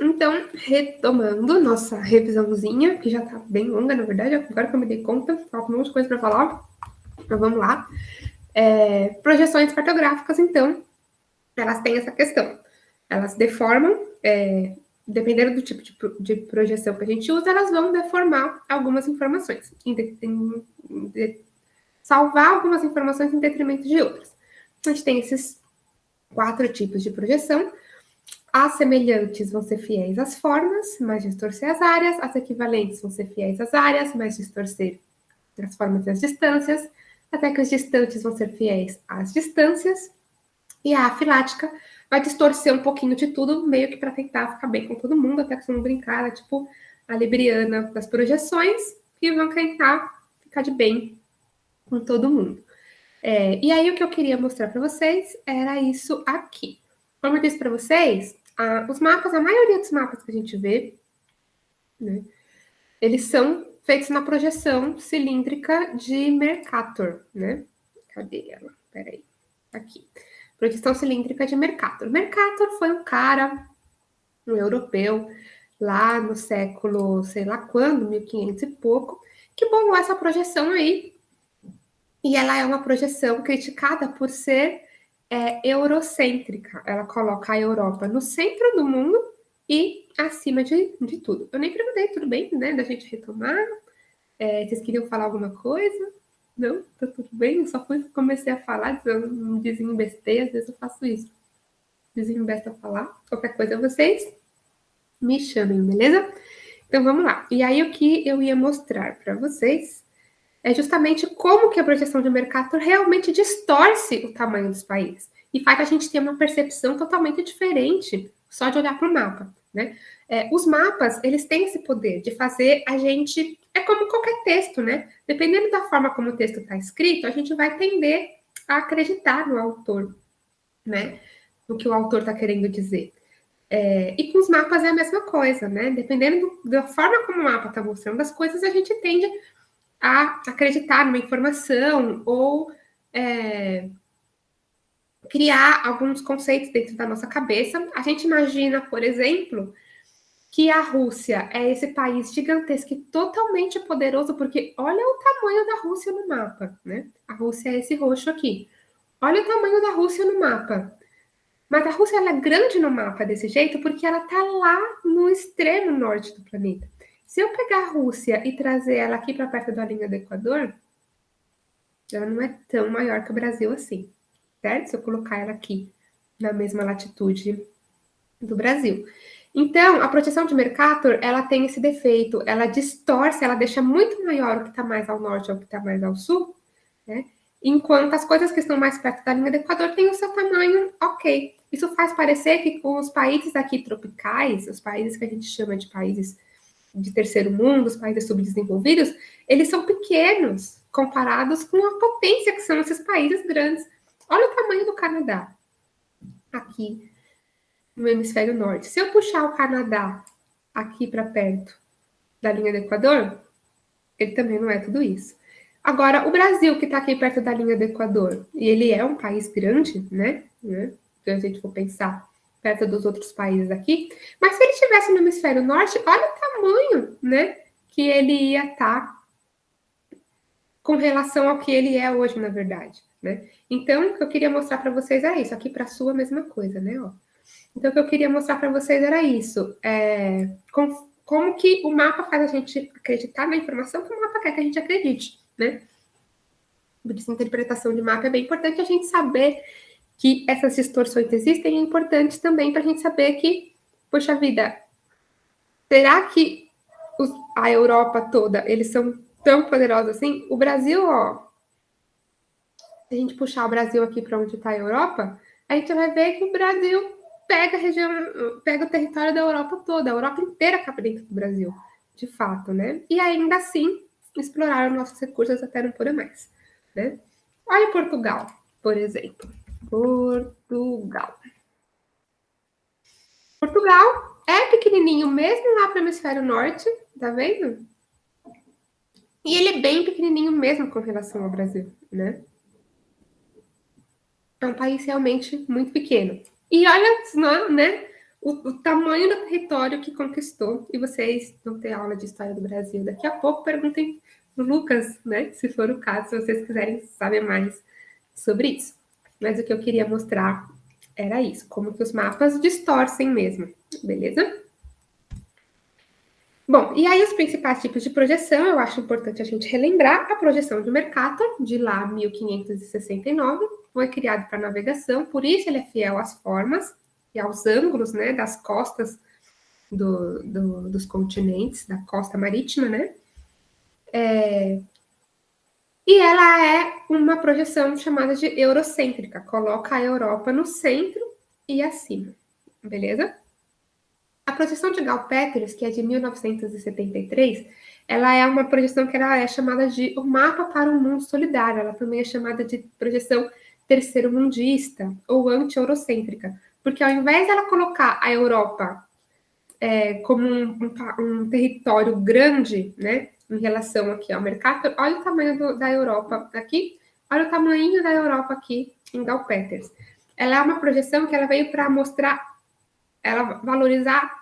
Então, retomando nossa revisãozinha, que já tá bem longa, na verdade, agora que eu me dei conta, falta um monte de coisa para falar, mas vamos lá. Projeções cartográficas, então, elas têm essa questão. Elas deformam, dependendo do tipo de projeção que a gente usa, elas vão deformar algumas informações, salvar algumas informações em detrimento de outras. A gente tem esses 4 tipos de projeção. As semelhantes vão ser fiéis às formas, mas distorcer as áreas. As equivalentes vão ser fiéis às áreas, mas distorcer as formas e as distâncias. Até que os distantes vão ser fiéis às distâncias. E a afilática vai distorcer um pouquinho de tudo, meio que para tentar ficar bem com todo mundo, até que vocês vão brincar, tipo a libriana das projeções, e vão tentar ficar de bem com todo mundo. E aí o que eu queria mostrar para vocês era isso aqui. Como eu disse para vocês, os mapas, a maioria dos mapas que a gente vê, né, eles são feitos na projeção cilíndrica de Mercator, né? Cadê ela? Peraí. Aqui. Projeção cilíndrica de Mercator. Mercator foi um cara, um europeu, lá no século, sei lá quando, 1500 e pouco, que bolou essa projeção aí. E ela é uma projeção criticada por ser eurocêntrica. Ela coloca a Europa no centro do mundo e acima de tudo. Eu nem perguntei, tudo bem, né? Da gente retomar. Vocês queriam falar alguma coisa? Não? Tá tudo bem? Eu só comecei a falar, eu não desembestei, às vezes eu faço isso. Desembesto a falar. Qualquer coisa vocês me chamem, beleza? Então vamos lá. E aí o que eu ia mostrar para vocês é justamente como que a projeção de Mercator realmente distorce o tamanho dos países e faz a gente ter uma percepção totalmente diferente só de olhar para o mapa, né? Os mapas, eles têm esse poder de fazer a gente... É como qualquer texto, né? Dependendo da forma como o texto está escrito, a gente vai tender a acreditar no autor, né? No que o autor está querendo dizer. E com os mapas é a mesma coisa, né? Dependendo da forma como o mapa está mostrando as coisas, a gente tende a acreditar numa informação ou criar alguns conceitos dentro da nossa cabeça. A gente imagina, por exemplo, que a Rússia é esse país gigantesco e totalmente poderoso, porque olha o tamanho da Rússia no mapa, né? A Rússia é esse roxo aqui. Olha o tamanho da Rússia no mapa. Mas a Rússia ela é grande no mapa desse jeito porque ela está lá no extremo norte do planeta. Se eu pegar a Rússia e trazer ela aqui para perto da linha do Equador, ela não é tão maior que o Brasil assim, certo? Se eu colocar ela aqui na mesma latitude do Brasil. Então, a projeção de Mercator, ela tem esse defeito, ela distorce, ela deixa muito maior o que está mais ao norte ou o que está mais ao sul, né? Enquanto as coisas que estão mais perto da linha do Equador têm o seu tamanho ok. Isso faz parecer que os países aqui tropicais, os países que a gente chama de países de terceiro mundo, os países subdesenvolvidos, eles são pequenos comparados com a potência que são esses países grandes. Olha o tamanho do Canadá aqui no hemisfério norte. Se eu puxar o Canadá aqui para perto da linha do Equador, ele também não é tudo isso. Agora, o Brasil, que está aqui perto da linha do Equador, e ele é um país grande, né? Se a gente for pensar perto dos outros países aqui, mas se ele estivesse no hemisfério norte, olha o tamanho, né? Que ele ia estar com relação ao que ele é hoje, na verdade, né? Então, o que eu queria mostrar para vocês era isso. Aqui para a Sul, a mesma coisa, né? Ó. Então, o que eu queria mostrar para vocês era isso. Como que o mapa faz a gente acreditar na informação que o mapa quer que a gente acredite, né? Por isso, a interpretação de mapa é bem importante a gente saber que essas distorções existem, é importante também para a gente saber que, poxa vida, será que a Europa toda, eles são tão poderosos assim? O Brasil, ó, se a gente puxar o Brasil aqui para onde está a Europa, a gente vai ver que o Brasil pega a região, pega o território da Europa toda, a Europa inteira cabe dentro do Brasil, de fato, né? E ainda assim, exploraram nossos recursos até não poder mais, né? Olha Portugal, por exemplo. Portugal. Portugal é pequenininho mesmo lá para o hemisfério norte, tá vendo? E ele é bem pequenininho mesmo com relação ao Brasil, né? É um país realmente muito pequeno. E olha, né? o tamanho do território que conquistou. E vocês vão ter aula de história do Brasil daqui a pouco. Perguntem pro Lucas, né? Se for o caso, se vocês quiserem saber mais sobre isso. Mas o que eu queria mostrar era isso, como que os mapas distorcem mesmo, beleza? Bom, e aí os principais tipos de projeção, eu acho importante a gente relembrar a projeção de Mercator, de lá 1569, foi criado para navegação, por isso ele é fiel às formas e aos ângulos, né, das costas dos continentes, da costa marítima, né? E ela é uma projeção chamada de eurocêntrica, coloca a Europa no centro e acima, beleza? A projeção de Gall-Peters, que é de 1973, ela é uma projeção que ela é chamada de o mapa para um mundo solidário. Ela também é chamada de projeção terceiro-mundista ou anti-eurocêntrica, porque ao invés dela colocar a Europa como um território grande, né, em relação aqui ao mercado, olha o tamanho da Europa aqui, olha o tamanho da Europa aqui em Gall-Peters. Ela é uma projeção que ela veio para mostrar, ela valorizar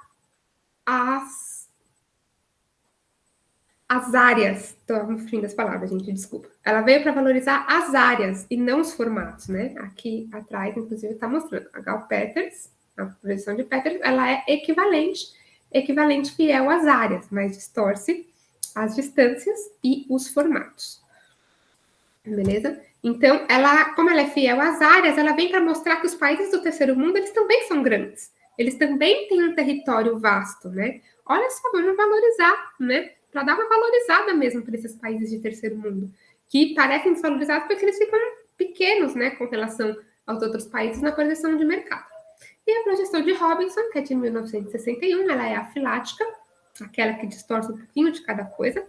as áreas, tô no fim das palavras, gente, desculpa. Ela veio para valorizar as áreas e não os formatos, né? Aqui atrás, inclusive, está mostrando a Gall-Peters, a projeção de Peters, ela é equivalente fiel às áreas, mas distorce as distâncias e os formatos. Beleza? Então, como ela é fiel às áreas, ela vem para mostrar que os países do terceiro mundo, eles também são grandes. Eles também têm um território vasto, né? Olha só, vamos valorizar, né? Para dar uma valorizada mesmo para esses países de terceiro mundo, que parecem desvalorizados porque eles ficam pequenos, né, com relação aos outros países na projeção de mercado. E a projeção de Robinson, que é de 1961, ela é afilática, aquela que distorce um pouquinho de cada coisa.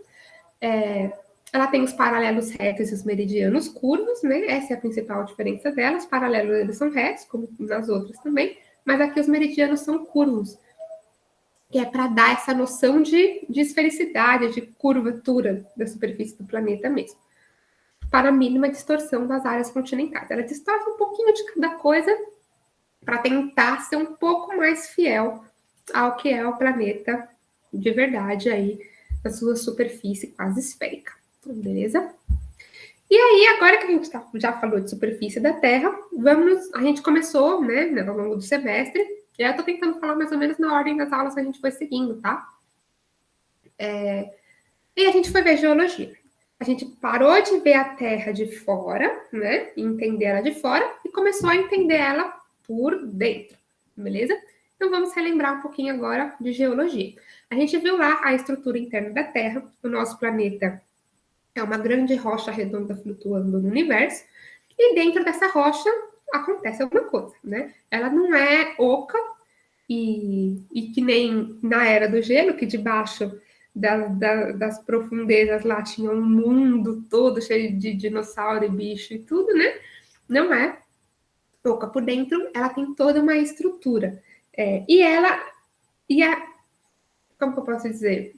Ela tem os paralelos retos e os meridianos curvos, né? Essa é a principal diferença dela. Os paralelos eles são retos, como nas outras também, mas aqui os meridianos são curvos, que é para dar essa noção de esfericidade, de curvatura da superfície do planeta mesmo, para a mínima distorção das áreas continentais. Ela distorce um pouquinho de cada coisa para tentar ser um pouco mais fiel ao que é o planeta de verdade aí, na sua superfície quase esférica. Beleza? E aí, agora que a gente já falou de superfície da Terra, a gente começou, né, ao longo do semestre, e eu tô tentando falar mais ou menos na ordem das aulas que a gente foi seguindo, tá? E a gente foi ver geologia. A gente parou de ver a Terra de fora, né, entender ela de fora, e começou a entender ela por dentro, beleza? Então, vamos relembrar um pouquinho agora de geologia. A gente viu lá a estrutura interna da Terra, o nosso planeta é uma grande rocha redonda flutuando no universo, e dentro dessa rocha acontece alguma coisa, né? Ela não é oca e que nem na Era do Gelo, que debaixo das profundezas lá tinha um mundo todo cheio de dinossauro e bicho e tudo, né? Não é oca por dentro, ela tem toda uma estrutura. Como que eu posso dizer?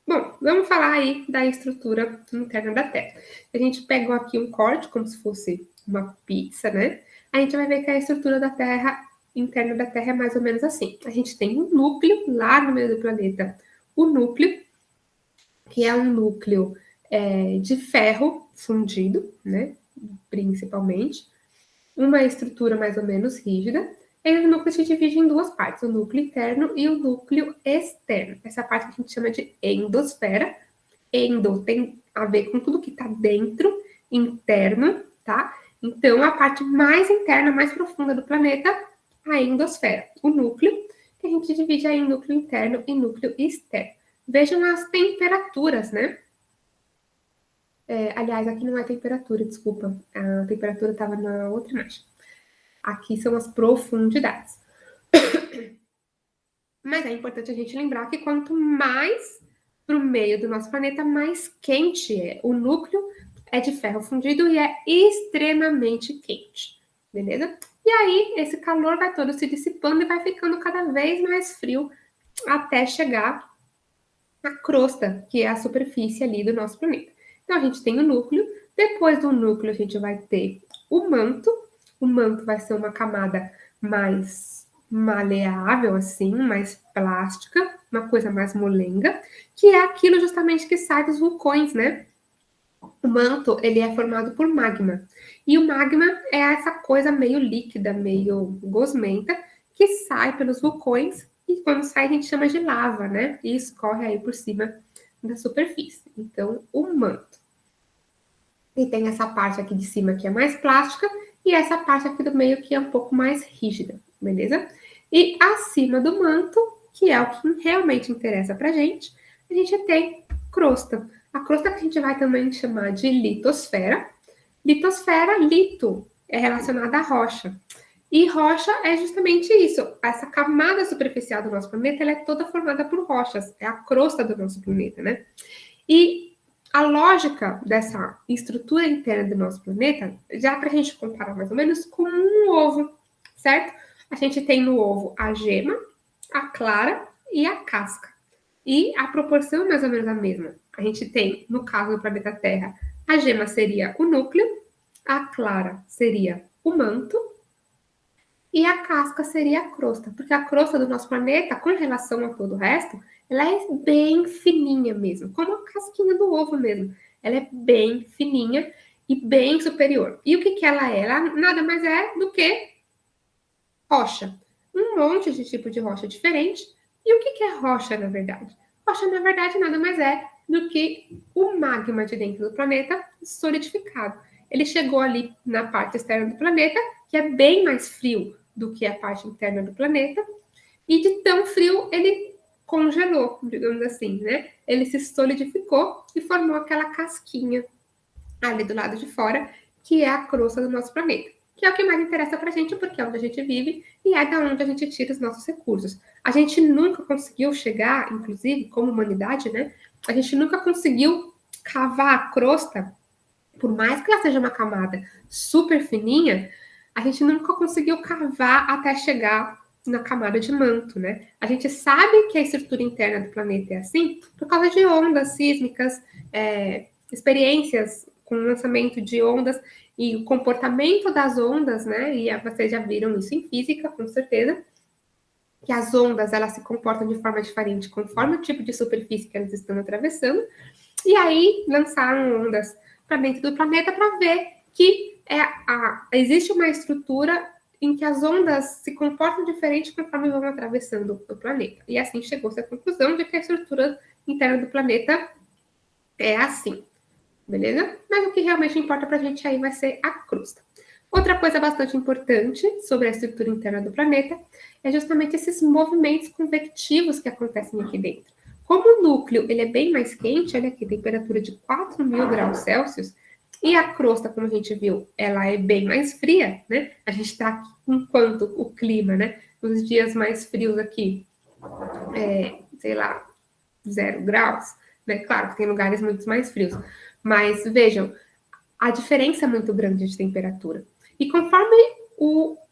Bom, vamos falar aí da estrutura interna da Terra. A gente pegou aqui um corte, como se fosse uma pizza, né? A gente vai ver que a estrutura da Terra, interna da Terra, é mais ou menos assim. A gente tem um núcleo lá no meio do planeta. O núcleo, que é um núcleo de ferro fundido, né? Principalmente. Uma estrutura mais ou menos rígida. E o núcleo se divide em duas partes, o núcleo interno e o núcleo externo. Essa parte que a gente chama de endosfera. Endo tem a ver com tudo que está dentro, interno, tá? Então, a parte mais interna, mais profunda do planeta, a endosfera. O núcleo, que a gente divide aí em núcleo interno e núcleo externo. Vejam as temperaturas, né? Aliás, aqui não é temperatura, desculpa. A temperatura estava na outra imagem. Aqui são as profundidades. Mas é importante a gente lembrar que quanto mais para o meio do nosso planeta, mais quente é. O núcleo é de ferro fundido e é extremamente quente, beleza? E aí, esse calor vai todo se dissipando e vai ficando cada vez mais frio até chegar na crosta, que é a superfície ali do nosso planeta. Então, a gente tem o núcleo, depois do núcleo a gente vai ter o manto vai ser uma camada mais maleável, assim, mais plástica, uma coisa mais molenga, que é aquilo justamente que sai dos vulcões, né? O manto, ele é formado por magma. E o magma é essa coisa meio líquida, meio gosmenta, que sai pelos vulcões e quando sai a gente chama de lava, né? E escorre aí por cima da superfície. Então, o manto. E tem essa parte aqui de cima que é mais plástica e essa parte aqui do meio que é um pouco mais rígida, beleza? E acima do manto, que é o que realmente interessa pra gente, a gente tem crosta. A crosta que a gente vai também chamar de litosfera. Litosfera, lito, é relacionada à rocha. E rocha é justamente isso. Essa camada superficial do nosso planeta, ela é toda formada por rochas. É a crosta do nosso planeta, né? E a lógica dessa estrutura interna do nosso planeta, já para a gente comparar mais ou menos com um ovo, certo? A gente tem no ovo a gema, a clara e a casca. E a proporção é mais ou menos a mesma. A gente tem, no caso do planeta Terra, a gema seria o núcleo, a clara seria o manto e a casca seria a crosta, porque a crosta do nosso planeta, com relação a todo o resto, ela é bem fininha mesmo, como a casquinha do ovo mesmo. Ela é bem fininha e bem superior. E o que, que ela é? Ela nada mais é do que rocha. Um monte de tipo de rocha diferente. E o que, que é rocha, na verdade? Rocha, na verdade, nada mais é do que o magma de dentro do planeta solidificado. Ele chegou ali na parte externa do planeta, que é bem mais frio do que a parte interna do planeta, e de tão frio ele congelou, digamos assim, né? Ele se solidificou e formou aquela casquinha ali do lado de fora, que é a crosta do nosso planeta, que é o que mais interessa para a gente, porque é onde a gente vive e é da onde a gente tira os nossos recursos. A gente nunca conseguiu chegar, inclusive, como humanidade, né? A gente nunca conseguiu cavar a crosta, por mais que ela seja uma camada super fininha, a gente nunca conseguiu cavar até chegar na camada de manto, né? A gente sabe que a estrutura interna do planeta é assim por causa de ondas sísmicas, experiências com lançamento de ondas e o comportamento das ondas, né? E vocês já viram isso em física, com certeza, que as ondas elas se comportam de forma diferente conforme o tipo de superfície que elas estão atravessando. E aí lançaram ondas para dentro do planeta para ver que existe uma estrutura em que as ondas se comportam diferente conforme vão atravessando o planeta. E assim chegou-se à conclusão de que a estrutura interna do planeta é assim, beleza? Mas o que realmente importa para a gente aí vai ser a crosta. Outra coisa bastante importante sobre a estrutura interna do planeta é justamente esses movimentos convectivos que acontecem aqui dentro. Como o núcleo ele é bem mais quente, olha aqui, temperatura de 4.000 graus Celsius, e a crosta, como a gente viu, ela é bem mais fria, né? A gente está aqui enquanto o clima, né? Nos dias mais frios aqui, sei lá, 0 graus, né? Claro que tem lugares muito mais frios, mas vejam, a diferença é muito grande de temperatura. E conforme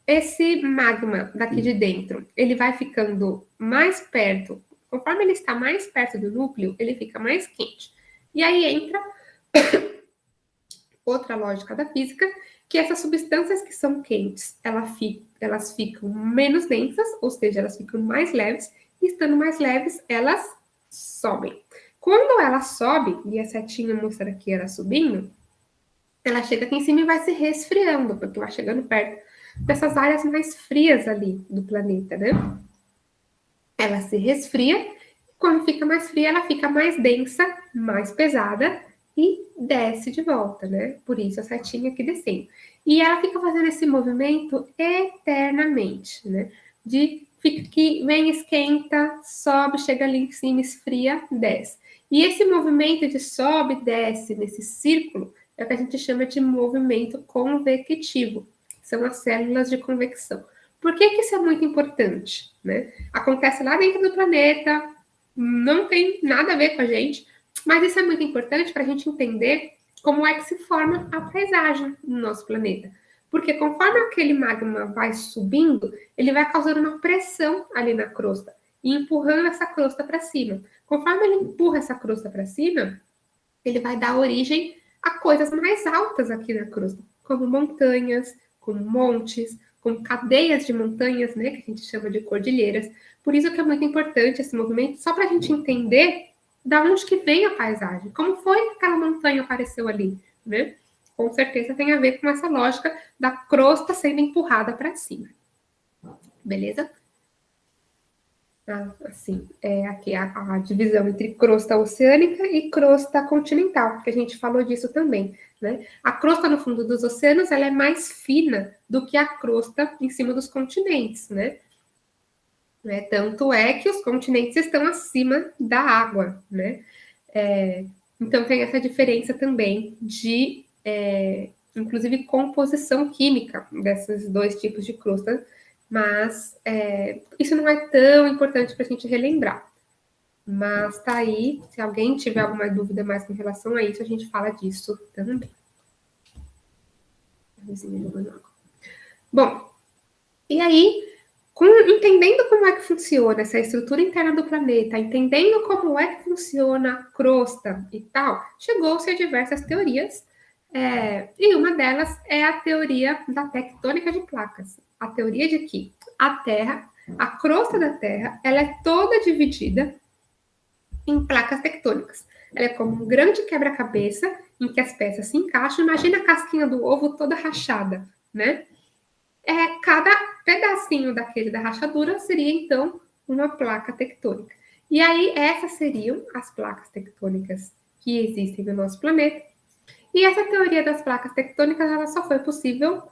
esse magma daqui de dentro, ele vai ficando mais perto, conforme ele está mais perto do núcleo, ele fica mais quente. E aí entra outra lógica da física, que essas substâncias que são quentes, elas ficam menos densas, ou seja, elas ficam mais leves, e estando mais leves, elas sobem. Quando ela sobe, e a setinha mostra aqui ela subindo, ela chega aqui em cima e vai se resfriando, porque vai chegando perto dessas áreas mais frias ali do planeta, né? Ela se resfria, quando fica mais fria, ela fica mais densa, mais pesada e desce de volta, né? Por isso a setinha aqui descendo. E ela fica fazendo esse movimento eternamente, né? Fica que vem, esquenta, sobe, chega ali em cima, esfria, desce. E esse movimento de sobe e desce nesse círculo é o que a gente chama de movimento convectivo. São as células de convecção. Por que isso é muito importante? Né? Acontece lá dentro do planeta, não tem nada a ver com a gente, mas isso é muito importante para a gente entender como é que se forma a paisagem no nosso planeta. Porque conforme aquele magma vai subindo, ele vai causando uma pressão ali na crosta e empurrando essa crosta para cima. Conforme ele empurra essa crosta para cima, ele vai dar origem a coisas mais altas aqui na crosta, como montanhas, como montes, com cadeias de montanhas, né, que a gente chama de cordilheiras. Por isso que é muito importante esse movimento, só para a gente entender da onde que vem a paisagem, como foi que aquela montanha apareceu ali, né? Com certeza tem a ver com essa lógica da crosta sendo empurrada para cima. Beleza? Assim, aqui a divisão entre crosta oceânica e crosta continental, que a gente falou disso também, né? A crosta no fundo dos oceanos, ela é mais fina do que a crosta em cima dos continentes, né? Tanto é que os continentes estão acima da água, né? Então tem essa diferença também de, inclusive, composição química desses dois tipos de crosta, mas isso não é tão importante para a gente relembrar. Mas tá aí, se alguém tiver alguma dúvida mais em relação a isso, a gente fala disso também. Bom, e aí, entendendo como é que funciona essa estrutura interna do planeta, entendendo como é que funciona a crosta e tal, chegou-se a diversas teorias, e uma delas é a teoria da tectônica de placas. A teoria de que a Terra, a crosta da Terra, ela é toda dividida em placas tectônicas. Ela é como um grande quebra-cabeça em que as peças se encaixam. Imagina a casquinha do ovo toda rachada, né? Cada pedacinho daquele da rachadura seria, então, uma placa tectônica. E aí, essas seriam as placas tectônicas que existem no nosso planeta. E essa teoria das placas tectônicas ela só foi possível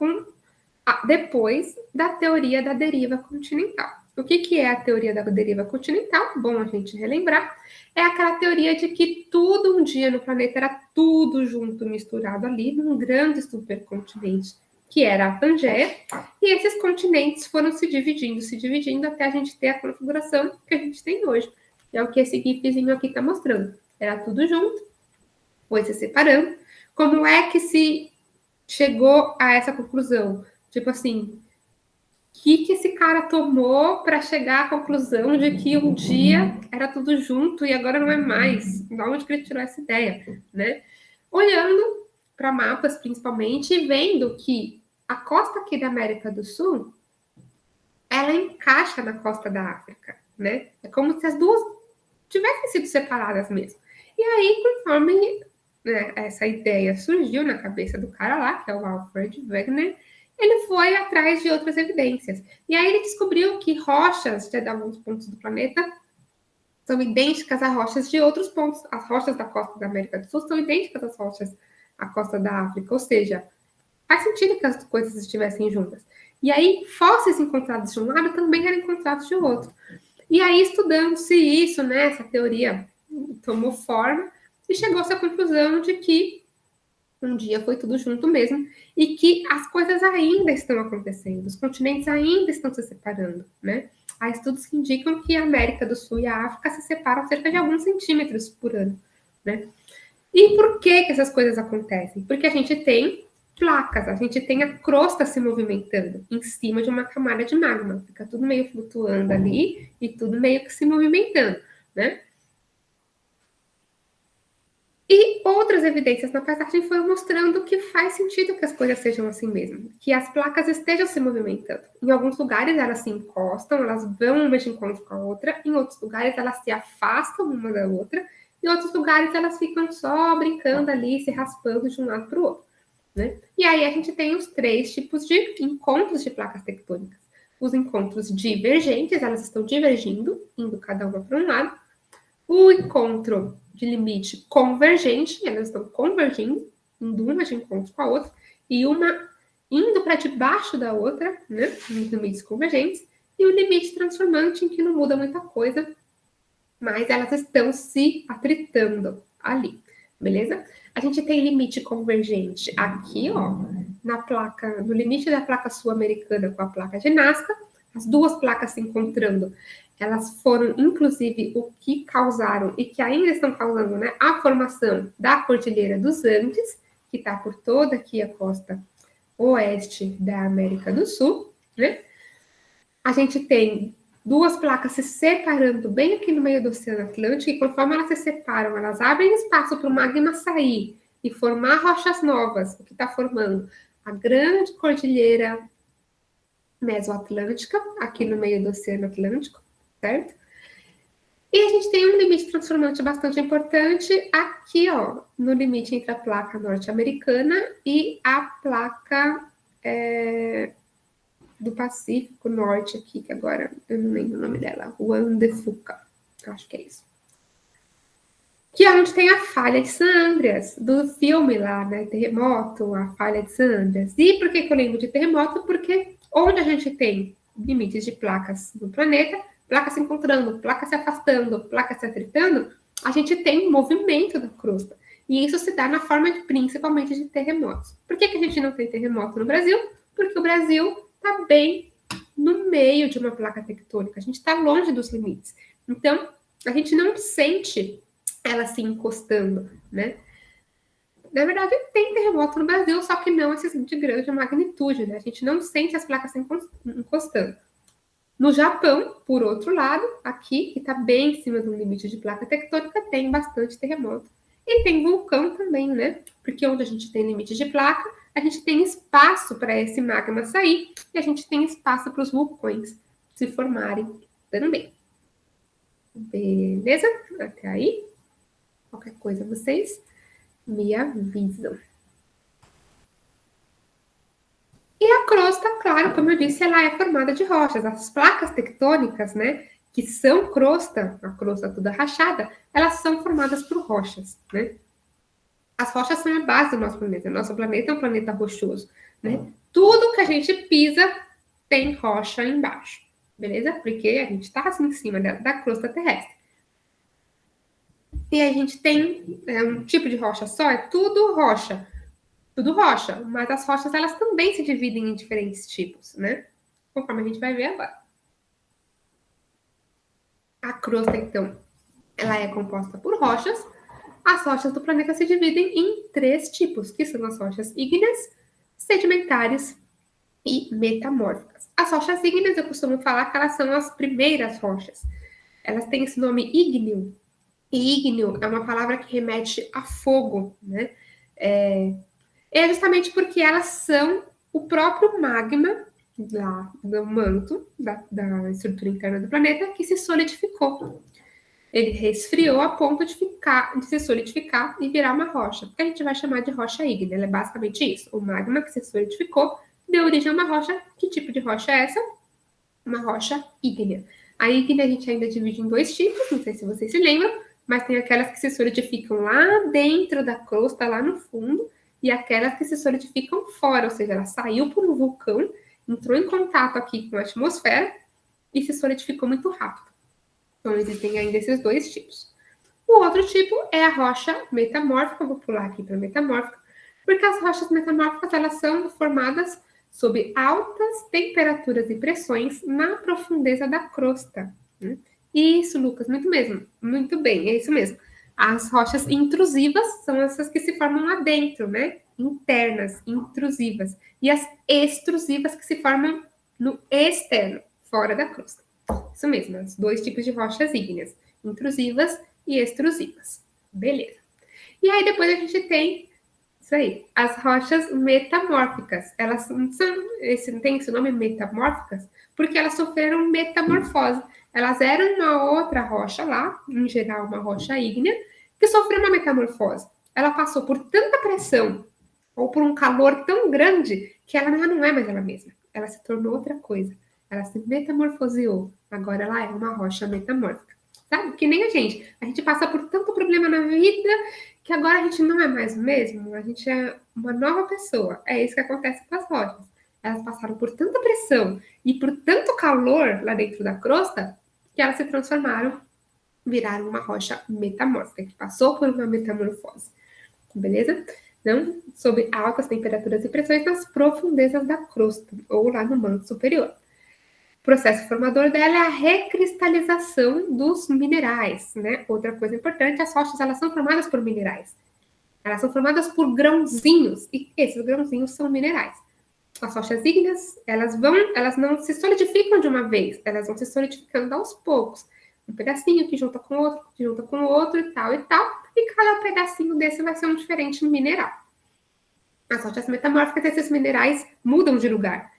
depois da teoria da deriva continental. O que é a teoria da deriva continental? Bom a gente relembrar. É aquela teoria de que tudo um dia no planeta era tudo junto, misturado ali, num grande supercontinente, que era a Pangeia, e esses continentes foram se dividindo, até a gente ter a configuração que a gente tem hoje. É o que esse gifzinho aqui está mostrando. Era tudo junto, foi se separando. Como é que se chegou a essa conclusão? Tipo assim, o que esse cara tomou para chegar à conclusão de que um dia era tudo junto e agora não é mais? De onde que ele tirou essa ideia, né? Olhando para mapas, principalmente, e vendo que a costa aqui da América do Sul, ela encaixa na costa da África, né? É como se as duas tivessem sido separadas mesmo. E aí, conforme essa ideia surgiu na cabeça do cara lá, que é o Alfred Wegener, ele foi atrás de outras evidências. E aí ele descobriu que rochas de alguns pontos do planeta são idênticas a rochas de outros pontos. As rochas da costa da América do Sul são idênticas às rochas da costa da África. Ou seja, faz sentido que as coisas estivessem juntas. E aí, fósseis encontrados de um lado também eram encontrados de outro. E aí, estudando-se isso, né, essa teoria tomou forma e chegou-se à conclusão de que um dia foi tudo junto mesmo e que as coisas ainda estão acontecendo, os continentes ainda estão se separando, né? Há estudos que indicam que a América do Sul e a África se separam cerca de alguns centímetros por ano, né? E por que essas coisas acontecem? Porque a gente tem placas, a gente tem a crosta se movimentando em cima de uma camada de magma, fica tudo meio flutuando ali e tudo meio que se movimentando, né? E outras evidências na paisagem foram mostrando que faz sentido que as coisas sejam assim mesmo, que as placas estejam se movimentando. Em alguns lugares elas se encostam, elas vão uma de encontro com a outra, em outros lugares elas se afastam uma da outra, em outros lugares elas ficam só brincando ali, se raspando de um lado para o outro, né? E aí a gente tem os três tipos de encontros de placas tectônicas. Os encontros divergentes, elas estão divergindo, indo cada uma para um lado. O encontro de limite convergente, elas estão convergindo, indo uma de encontro com a outra, e uma indo para debaixo da outra, né, nos limites convergentes, e o limite transformante, em que não muda muita coisa, mas elas estão se atritando ali, beleza? A gente tem limite convergente aqui, ó, na placa, no limite da placa sul-americana com a placa de Nazca, as duas placas se encontrando. Elas foram, inclusive, o que causaram e que ainda estão causando, né, a formação da Cordilheira dos Andes, que está por toda aqui a costa oeste da América do Sul, né? A gente tem duas placas se separando bem aqui no meio do Oceano Atlântico, e conforme elas se separam, elas abrem espaço para o magma sair e formar rochas novas, o que está formando a grande cordilheira mesoatlântica, aqui no meio do Oceano Atlântico, certo? E a gente tem um limite transformante bastante importante aqui, ó, no limite entre a placa norte-americana e a placa do Pacífico Norte aqui, que agora eu não lembro o nome dela, Juan de Fuca, acho que é isso. Que é onde tem a falha de San Andreas, do filme lá, né, Terremoto, a falha de San Andreas. E por que eu lembro de terremoto? Porque onde a gente tem limites de placas no planeta, placas se encontrando, placas se afastando, placas se atritando, a gente tem um movimento da crosta. E isso se dá na forma principalmente de terremotos. Por que a gente não tem terremoto no Brasil? Porque o Brasil está bem no meio de uma placa tectônica. A gente está longe dos limites. Então, a gente não sente ela se encostando, né? Na verdade, tem terremoto no Brasil, só que não esses de grande magnitude, né? A gente não sente as placas se encostando. No Japão, por outro lado, aqui, que está bem em cima do limite de placa tectônica, tem bastante terremoto. E tem vulcão também, né? Porque onde a gente tem limite de placa, a gente tem espaço para esse magma sair e a gente tem espaço para os vulcões se formarem também. Beleza? Até aí? Qualquer coisa vocês me avisam. E a crosta, claro, como eu disse, ela é formada de rochas. As placas tectônicas, né, que são crosta, a crosta toda rachada, elas são formadas por rochas, né? As rochas são a base do nosso planeta. O nosso planeta é um planeta rochoso, né? Tudo que a gente pisa tem rocha embaixo, beleza? Porque a gente está assim em cima da crosta terrestre. E a gente tem um tipo de rocha só, é tudo rocha, mas as rochas elas também se dividem em diferentes tipos, né? Conforme a gente vai ver agora. A crosta, então, ela é composta por rochas. As rochas do planeta se dividem em 3 tipos, que são as rochas ígneas, sedimentares e metamórficas. As rochas ígneas, eu costumo falar que elas são as primeiras rochas. Elas têm esse nome ígneo. E ígneo é uma palavra que remete a fogo, né? É justamente porque elas são o próprio magma lá do manto, da estrutura interna do planeta, que se solidificou. Ele resfriou a ponto de se solidificar e virar uma rocha. Que a gente vai chamar de rocha ígnea. Ela é basicamente isso. O magma que se solidificou deu origem a uma rocha. Que tipo de rocha é essa? Uma rocha ígnea. A ígnea a gente ainda divide em 2 tipos, não sei se vocês se lembram, mas tem aquelas que se solidificam lá dentro da crosta, lá no fundo, e aquelas que se solidificam fora, ou seja, ela saiu por um vulcão, entrou em contato aqui com a atmosfera e se solidificou muito rápido. Então, existem ainda esses 2 tipos. O outro tipo é a rocha metamórfica, vou pular aqui para metamórfica, porque as rochas metamórficas elas são formadas sob altas temperaturas e pressões na profundeza da crosta. Isso, Lucas, muito mesmo, muito bem, é isso mesmo. As rochas intrusivas são essas que se formam lá dentro, né? Internas, intrusivas. E as extrusivas que se formam no externo, fora da crosta. Isso mesmo, os 2 tipos de rochas ígneas, intrusivas e extrusivas. Beleza. E aí depois a gente tem isso aí, as rochas metamórficas. Elas tem esse nome metamórficas porque elas sofreram metamorfose. Elas eram uma outra rocha lá, em geral uma rocha ígnea, que sofreu uma metamorfose. Ela passou por tanta pressão ou por um calor tão grande que ela não é mais ela mesma. Ela se tornou outra coisa. Ela se metamorfoseou. Agora ela é uma rocha metamórfica. Sabe? Que nem a gente. A gente passa por tanto problema na vida que agora a gente não é mais o mesmo. A gente é uma nova pessoa. É isso que acontece com as rochas. Elas passaram por tanta pressão e por tanto calor lá dentro da crosta que elas se transformaram, viraram uma rocha metamórfica, que passou por uma metamorfose. Beleza? Então, sob altas temperaturas e pressões nas profundezas da crosta, ou lá no manto superior. O processo formador dela é a recristalização dos minerais, né? Outra coisa importante, as rochas elas são formadas por minerais. Elas são formadas por grãozinhos, e esses grãozinhos são minerais. As rochas ígneas, elas não se solidificam de uma vez, elas vão se solidificando aos poucos. Um pedacinho que junta com o outro, que junta com o outro e tal, e cada pedacinho desse vai ser um diferente mineral. As rochas metamórficas, esses minerais mudam de lugar.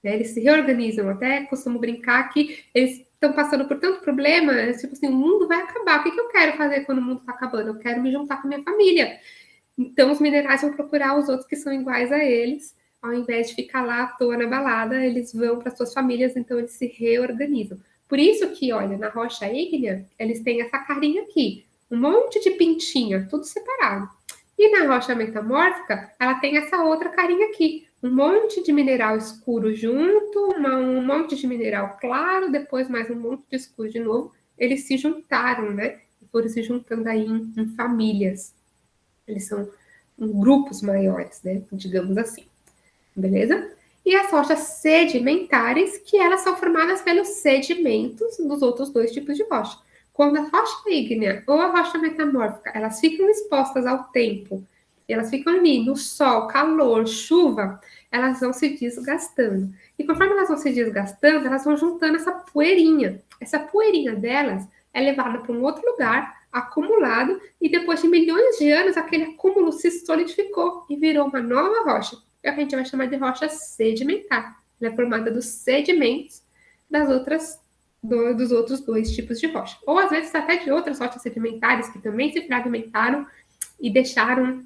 né? Eles se reorganizam. Até costumo brincar que eles estão passando por tanto problema, tipo assim, o mundo vai acabar. O que eu quero fazer quando o mundo está acabando? Eu quero me juntar com a minha família. Então, os minerais vão procurar os outros que são iguais a eles, ao invés de ficar lá à toa na balada, eles vão para suas famílias, então eles se reorganizam. Por isso que, olha, na rocha ígnea, eles têm essa carinha aqui, um monte de pintinha, tudo separado. E na rocha metamórfica, ela tem essa outra carinha aqui, um monte de mineral escuro junto, um monte de mineral claro, depois mais um monte de escuro de novo. Eles se juntaram, né? E foram se juntando aí em famílias. Eles são grupos maiores, né? Digamos assim. Beleza? E as rochas sedimentares, que elas são formadas pelos sedimentos dos outros dois tipos de rocha. Quando a rocha ígnea ou a rocha metamórfica, elas ficam expostas ao tempo, elas ficam ali no sol, calor, chuva, elas vão se desgastando. E conforme elas vão se desgastando, elas vão juntando essa poeirinha. Essa poeirinha delas é levada para um outro lugar, acumulado, e depois de milhões de anos, aquele acúmulo se solidificou e virou uma nova rocha. É o que a gente vai chamar de rocha sedimentar. Ela é formada dos sedimentos dos outros dois tipos de rocha. Ou às vezes até de outras rochas sedimentares que também se fragmentaram e deixaram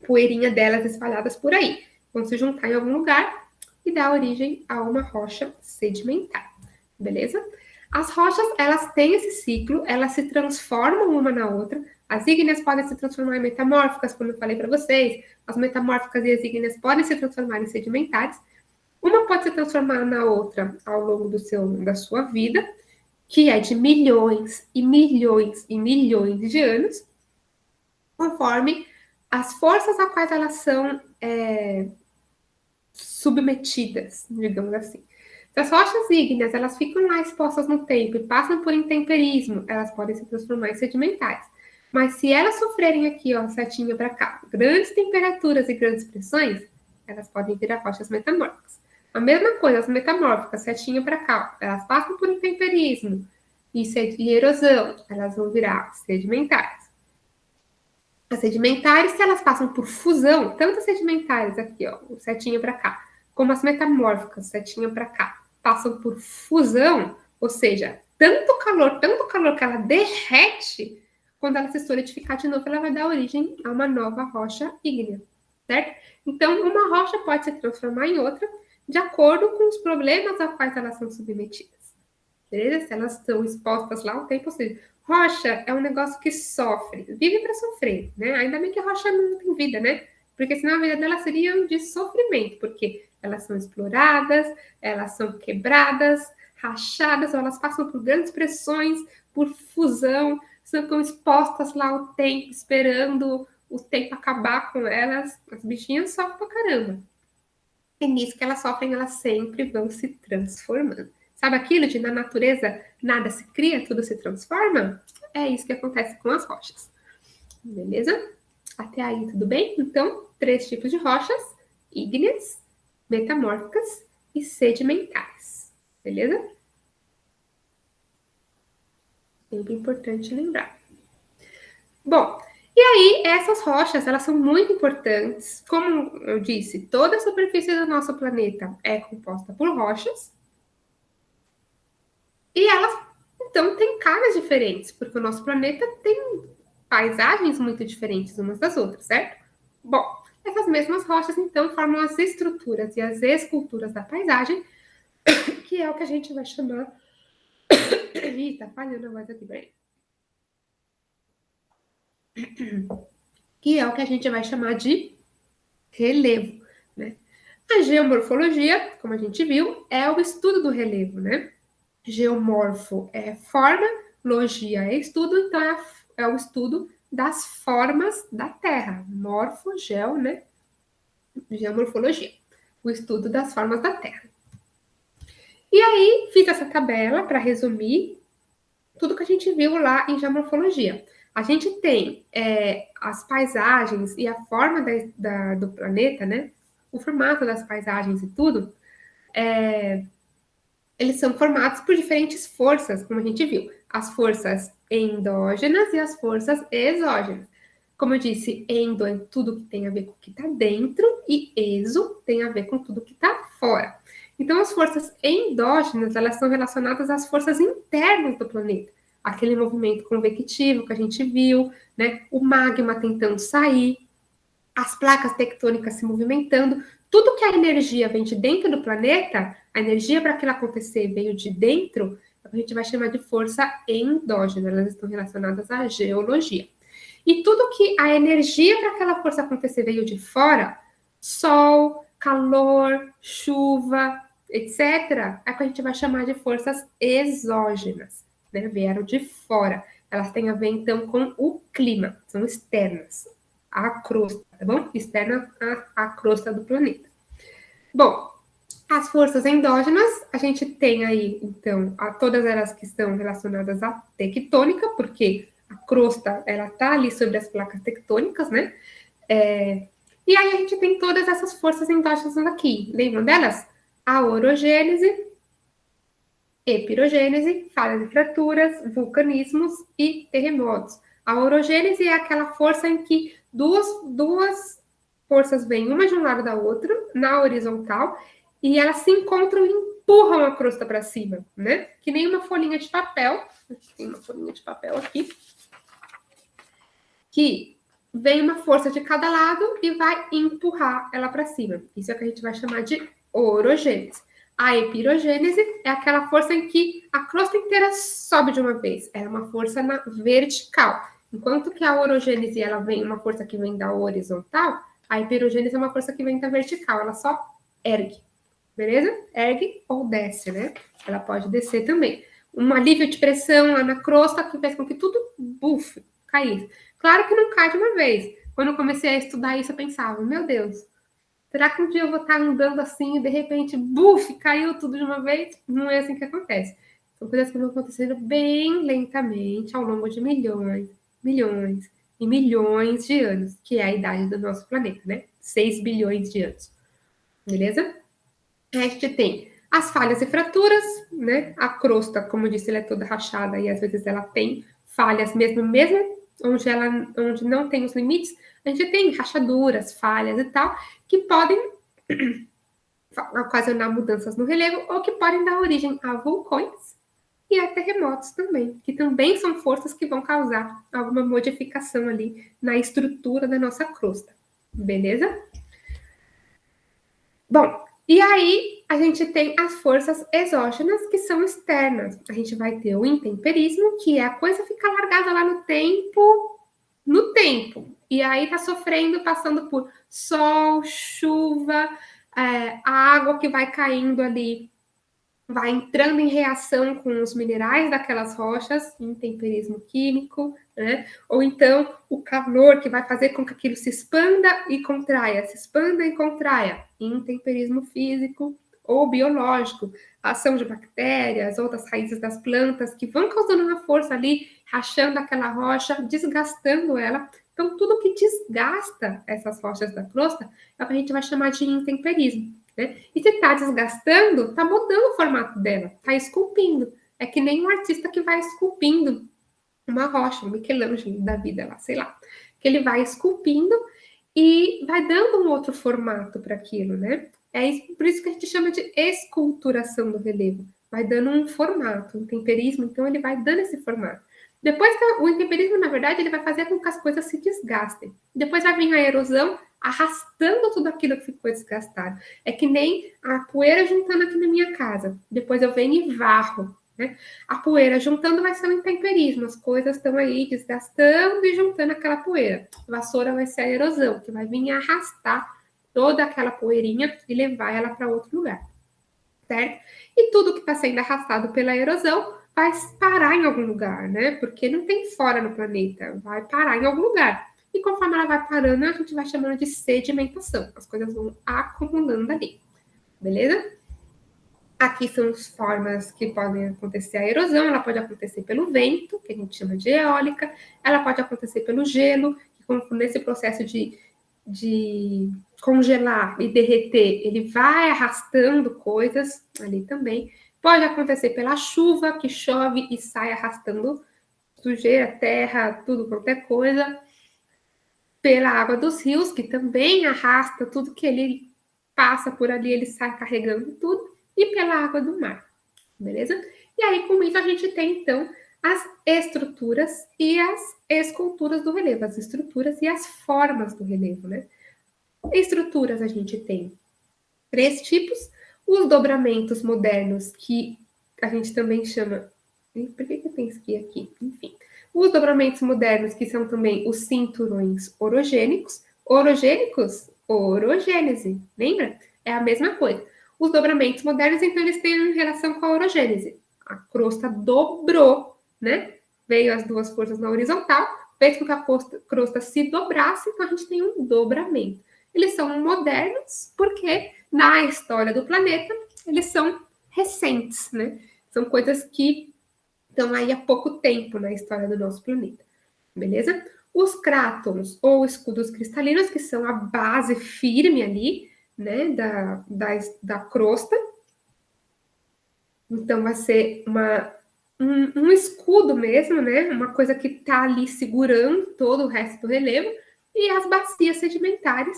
poeirinha delas espalhadas por aí. Vão se juntar em algum lugar e dar origem a uma rocha sedimentar. Beleza? As rochas, elas têm esse ciclo, elas se transformam uma na outra. As ígneas podem se transformar em metamórficas, como eu falei para vocês. As metamórficas e as ígneas podem se transformar em sedimentares. Uma pode se transformar na outra ao longo da sua vida, que é de milhões e milhões e milhões de anos, conforme as forças a quais elas são submetidas, digamos assim. Se as rochas ígneas elas ficam lá expostas no tempo e passam por intemperismo, elas podem se transformar em sedimentares. Mas se elas sofrerem aqui, ó, setinha para cá, grandes temperaturas e grandes pressões, elas podem virar rochas metamórficas. A mesma coisa, as metamórficas, setinha para cá, elas passam por intemperismo e erosão, elas vão virar sedimentares. As sedimentares, se elas passam por fusão, tanto as sedimentares aqui, ó, setinha para cá, como as metamórficas, setinha para cá, passam por fusão, ou seja, tanto calor que ela derrete, quando ela se solidificar de novo, ela vai dar origem a uma nova rocha ígnea, certo? Então, uma rocha pode se transformar em outra de acordo com os problemas a quais elas são submetidas. Beleza? Se elas estão expostas lá o tempo, ou seja, rocha é um negócio que sofre, vive para sofrer, né? Ainda bem que a rocha não tem vida, né? Porque senão a vida dela seria de sofrimento, porque elas são exploradas, elas são quebradas, rachadas, ou elas passam por grandes pressões, por fusão, ficam expostas lá o tempo, esperando o tempo acabar com elas. As bichinhas sofrem pra caramba. E nisso que elas sofrem, elas sempre vão se transformando. Sabe aquilo de na natureza nada se cria, tudo se transforma? É isso que acontece com as rochas. Beleza? Até aí, tudo bem? Então, 3 tipos de rochas: ígneas, metamórficas e sedimentares. Beleza? Sempre importante lembrar. Bom, e aí essas rochas, elas são muito importantes. Como eu disse, toda a superfície do nosso planeta é composta por rochas. E elas, então, têm caras diferentes, porque o nosso planeta tem paisagens muito diferentes umas das outras, certo? Bom, essas mesmas rochas, então, formam as estruturas e as esculturas da paisagem, que é o que a gente vai chamar... Ih, tá falhando a voz aqui, peraí. Que é o que a gente vai chamar de relevo, né? A geomorfologia, como a gente viu, é o estudo do relevo, né? Geomorfo é forma, logia é estudo, então é o estudo das formas da Terra. Morfo, geo, né? Geomorfologia, o estudo das formas da Terra. E aí, fiz essa tabela para resumir tudo que a gente viu lá em geomorfologia. A gente tem as paisagens e a forma do planeta, né? O formato das paisagens e tudo, eles são formados por diferentes forças, como a gente viu. As forças endógenas e as forças exógenas. Como eu disse, endo é tudo que tem a ver com o que está dentro e exo tem a ver com tudo que está fora. Então, as forças endógenas, elas são relacionadas às forças internas do planeta. Aquele movimento convectivo que a gente viu, né? O magma tentando sair, as placas tectônicas se movimentando, tudo que a energia vem de dentro do planeta, a energia para aquilo acontecer veio de dentro, a gente vai chamar de força endógena, elas estão relacionadas à geologia. E tudo que a energia para aquela força acontecer veio de fora, sol, calor, chuva, etc., é o que a gente vai chamar de forças exógenas, né? Vieram de fora. Elas têm a ver, então, com o clima, são externas. A crosta, tá bom? Externa à crosta do planeta. Bom, as forças endógenas, a gente tem aí, então, todas elas que estão relacionadas à tectônica, porque a crosta, ela tá ali sobre as placas tectônicas, né? E aí a gente tem todas essas forças endógenas aqui. Lembram delas? A orogênese, epirogênese, falhas e fraturas, vulcanismos e terremotos. A orogênese é aquela força em que duas forças vêm uma de um lado da outra, na horizontal, e elas se encontram e empurram a crosta para cima, né? Que nem uma folhinha de papel. Tem uma folhinha de papel aqui. Que vem uma força de cada lado e vai empurrar ela para cima. Isso é o que a gente vai chamar de orogênese. A epirogênese é aquela força em que a crosta inteira sobe de uma vez. É uma força na vertical. Enquanto que a orogênese ela vem uma força que vem da horizontal, a epirogênese é uma força que vem da vertical. Ela só ergue, beleza? Ergue ou desce, né? Ela pode descer também. Um alívio de pressão lá na crosta que fez com que tudo bufe, caísse. Claro que não cai de uma vez. Quando eu comecei a estudar isso, eu pensava, meu Deus, será que um dia eu vou estar andando assim e de repente, buf, caiu tudo de uma vez? Não é assim que acontece. São coisas que vão acontecendo bem lentamente ao longo de milhões, milhões e milhões de anos, que é a idade do nosso planeta, né? 6 bilhões de anos. Beleza? A gente tem as falhas e fraturas, né? A crosta, como eu disse, ela é toda rachada e às vezes ela tem falhas mesmo onde não tem os limites, a gente tem rachaduras, falhas e tal, que podem ocasionar mudanças no relevo ou que podem dar origem a vulcões e a terremotos também, que também são forças que vão causar alguma modificação ali na estrutura da nossa crosta. Beleza? Bom, e aí a gente tem as forças exógenas, que são externas. A gente vai ter o intemperismo, que é a coisa ficar largada lá no tempo. E aí tá sofrendo, passando por sol, chuva, a água que vai caindo ali, vai entrando em reação com os minerais daquelas rochas, intemperismo químico, né? Ou então o calor que vai fazer com que aquilo se expanda e contraia, se expanda e contraia, intemperismo físico ou biológico, a ação de bactérias ou das raízes das plantas que vão causando uma força ali, rachando aquela rocha, desgastando ela. Então, tudo que desgasta essas rochas da crosta é o que a gente vai chamar de intemperismo. Né? E se está desgastando, está mudando o formato dela, está esculpindo. É que nem um artista que vai esculpindo uma rocha, um Michelangelo da vida lá, sei lá. Que ele vai esculpindo e vai dando um outro formato para aquilo, né? Por isso que a gente chama de esculturação do relevo. Vai dando um formato, um temperismo, então ele vai dando esse formato. Depois que o intemperismo, na verdade, ele vai fazer com que as coisas se desgastem. Depois vai vir a erosão, arrastando tudo aquilo que ficou desgastado. É que nem a poeira juntando aqui na minha casa. Depois eu venho e varro, né? A poeira juntando vai ser um intemperismo. As coisas estão aí desgastando e juntando aquela poeira. A vassoura vai ser a erosão, que vai vir arrastar toda aquela poeirinha e levar ela para outro lugar, certo? E tudo que está sendo arrastado pela erosão vai parar em algum lugar, né? Porque não tem fora no planeta, vai parar em algum lugar. E conforme ela vai parando, a gente vai chamando de sedimentação. As coisas vão acumulando ali, beleza? Aqui são as formas que podem acontecer a erosão. Ela pode acontecer pelo vento, que a gente chama de eólica. Ela pode acontecer pelo gelo, que nesse processo de congelar e derreter, ele vai arrastando coisas ali também. Pode acontecer pela chuva, que chove e sai arrastando sujeira, terra, tudo, qualquer coisa. Pela água dos rios, que também arrasta tudo que ele passa por ali, ele sai carregando tudo. e pela água do mar, beleza? E aí, com isso, a gente tem, então, as estruturas e as esculturas do relevo, as estruturas e as formas do relevo, né? Estruturas a gente tem 3 tipos, os dobramentos modernos, que a gente também chama... Por que tem isso aqui? Enfim. Os dobramentos modernos, que são também os cinturões orogênicos. Orogênicos? Orogênese, lembra? É a mesma coisa. Os dobramentos modernos, então, eles têm relação com a orogênese. A crosta dobrou, né? Veio as duas forças na horizontal, fez com que a crosta se dobrasse, então a gente tem um dobramento. Eles são modernos porque, na história do planeta, eles são recentes, né? São coisas que estão aí há pouco tempo na história do nosso planeta, beleza? Os crátons, ou escudos cristalinos, que são a base firme ali, né, da crosta. Então, vai ser um escudo mesmo, né? Uma coisa que está ali segurando todo o resto do relevo. E as bacias sedimentares,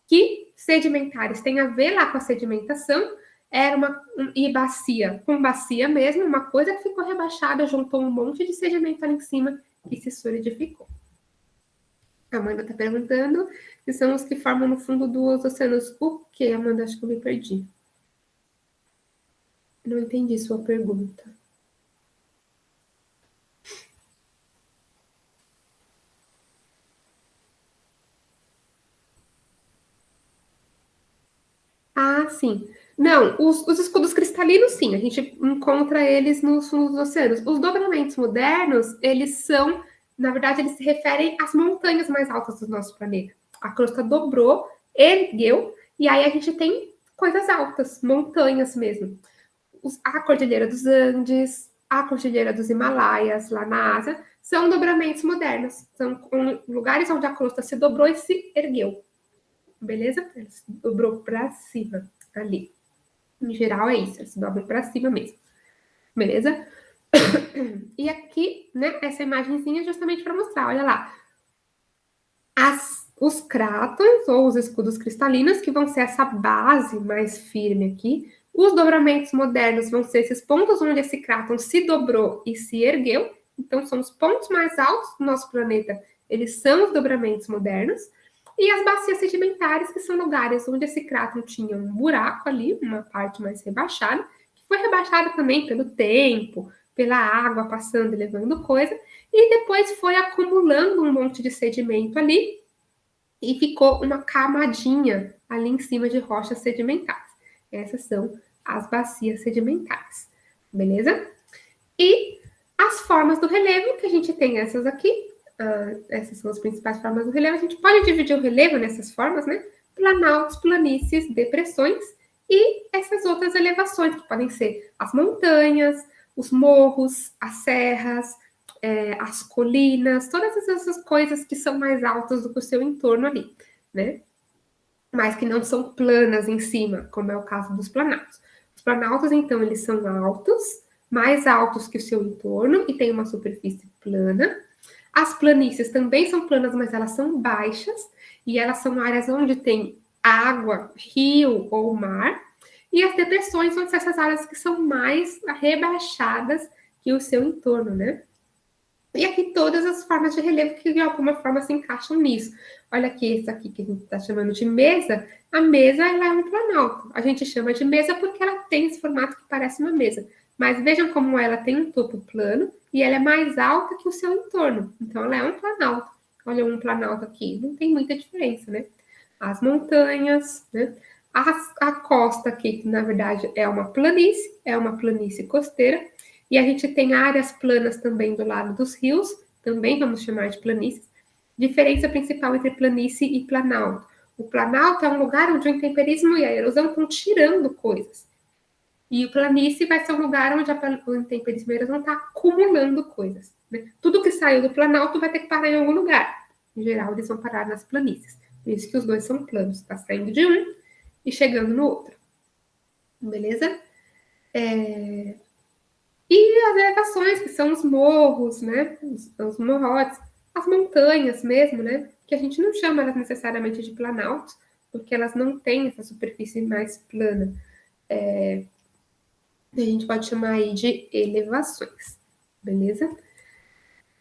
que sedimentares tem a ver lá com a sedimentação, era e bacia com bacia mesmo, uma coisa que ficou rebaixada, juntou um monte de sedimento ali em cima e se solidificou. A Amanda está perguntando se são os que formam no fundo dos oceanos. O que, Amanda? Acho que eu me perdi. Não entendi sua pergunta. Ah, sim. Não, os escudos cristalinos, sim, a gente encontra eles nos fundos dos oceanos. Os dobramentos modernos, eles são, na verdade, eles se referem às montanhas mais altas do nosso planeta. A crosta dobrou, ergueu, e aí a gente tem coisas altas, montanhas mesmo. A Cordilheira dos Andes, a Cordilheira dos Himalaias, lá na Ásia, são dobramentos modernos. São lugares onde a crosta se dobrou e se ergueu. Beleza? Ele se dobrou para cima ali. Em geral é isso, ele se dobra para cima mesmo. Beleza? E aqui, né, essa imagenzinha é justamente para mostrar, olha lá. Os crátons, ou os escudos cristalinos, que vão ser essa base mais firme aqui. Os dobramentos modernos vão ser esses pontos onde esse cráton se dobrou e se ergueu. Então, são os pontos mais altos do nosso planeta. Eles são os dobramentos modernos. E as bacias sedimentares, que são lugares onde esse cráton tinha um buraco ali, uma parte mais rebaixada, que foi rebaixada também pelo tempo, pela água passando e levando coisa, e depois foi acumulando um monte de sedimento ali, e ficou uma camadinha ali em cima de rochas sedimentares. Essas são as bacias sedimentares, beleza? E as formas do relevo, que a gente tem essas aqui, essas são as principais formas do relevo. A gente pode dividir o relevo nessas formas, né? Planaltos, planícies, depressões e essas outras elevações, que podem ser as montanhas, os morros, as serras, as colinas, todas essas coisas que são mais altas do que o seu entorno ali, né? Mas que não são planas em cima, como é o caso dos planaltos. Os planaltos, então, eles são altos, mais altos que o seu entorno e tem uma superfície plana. As planícies também são planas, mas elas são baixas e elas são áreas onde tem água, rio ou mar. E as depressões são essas áreas que são mais rebaixadas que o seu entorno, né? E aqui todas as formas de relevo que de alguma forma se encaixam nisso. Olha aqui, esse aqui que a gente está chamando de mesa. A mesa ela é um planalto. A gente chama de mesa porque ela tem esse formato que parece uma mesa. Mas vejam como ela tem um topo plano e ela é mais alta que o seu entorno. Então ela é um planalto. Olha um planalto aqui, não tem muita diferença, né? As montanhas, né? A costa aqui, que na verdade é uma planície costeira. E a gente tem áreas planas também do lado dos rios, também vamos chamar de planícies. Diferença principal entre planície e planalto. O planalto é um lugar onde o intemperismo e a erosão estão tirando coisas. E o planície vai ser um lugar onde o intemperismo e a erosão está acumulando coisas. Né? Tudo que saiu do planalto vai ter que parar em algum lugar. Em geral, eles vão parar nas planícies. Por isso que os dois são planos. Está saindo de um e chegando no outro. Beleza? E as elevações, que são os morros, né? Os morrotes, as montanhas mesmo, né? Que a gente não chama elas necessariamente de planaltos, porque elas não têm essa superfície mais plana. A gente pode chamar aí de elevações, beleza?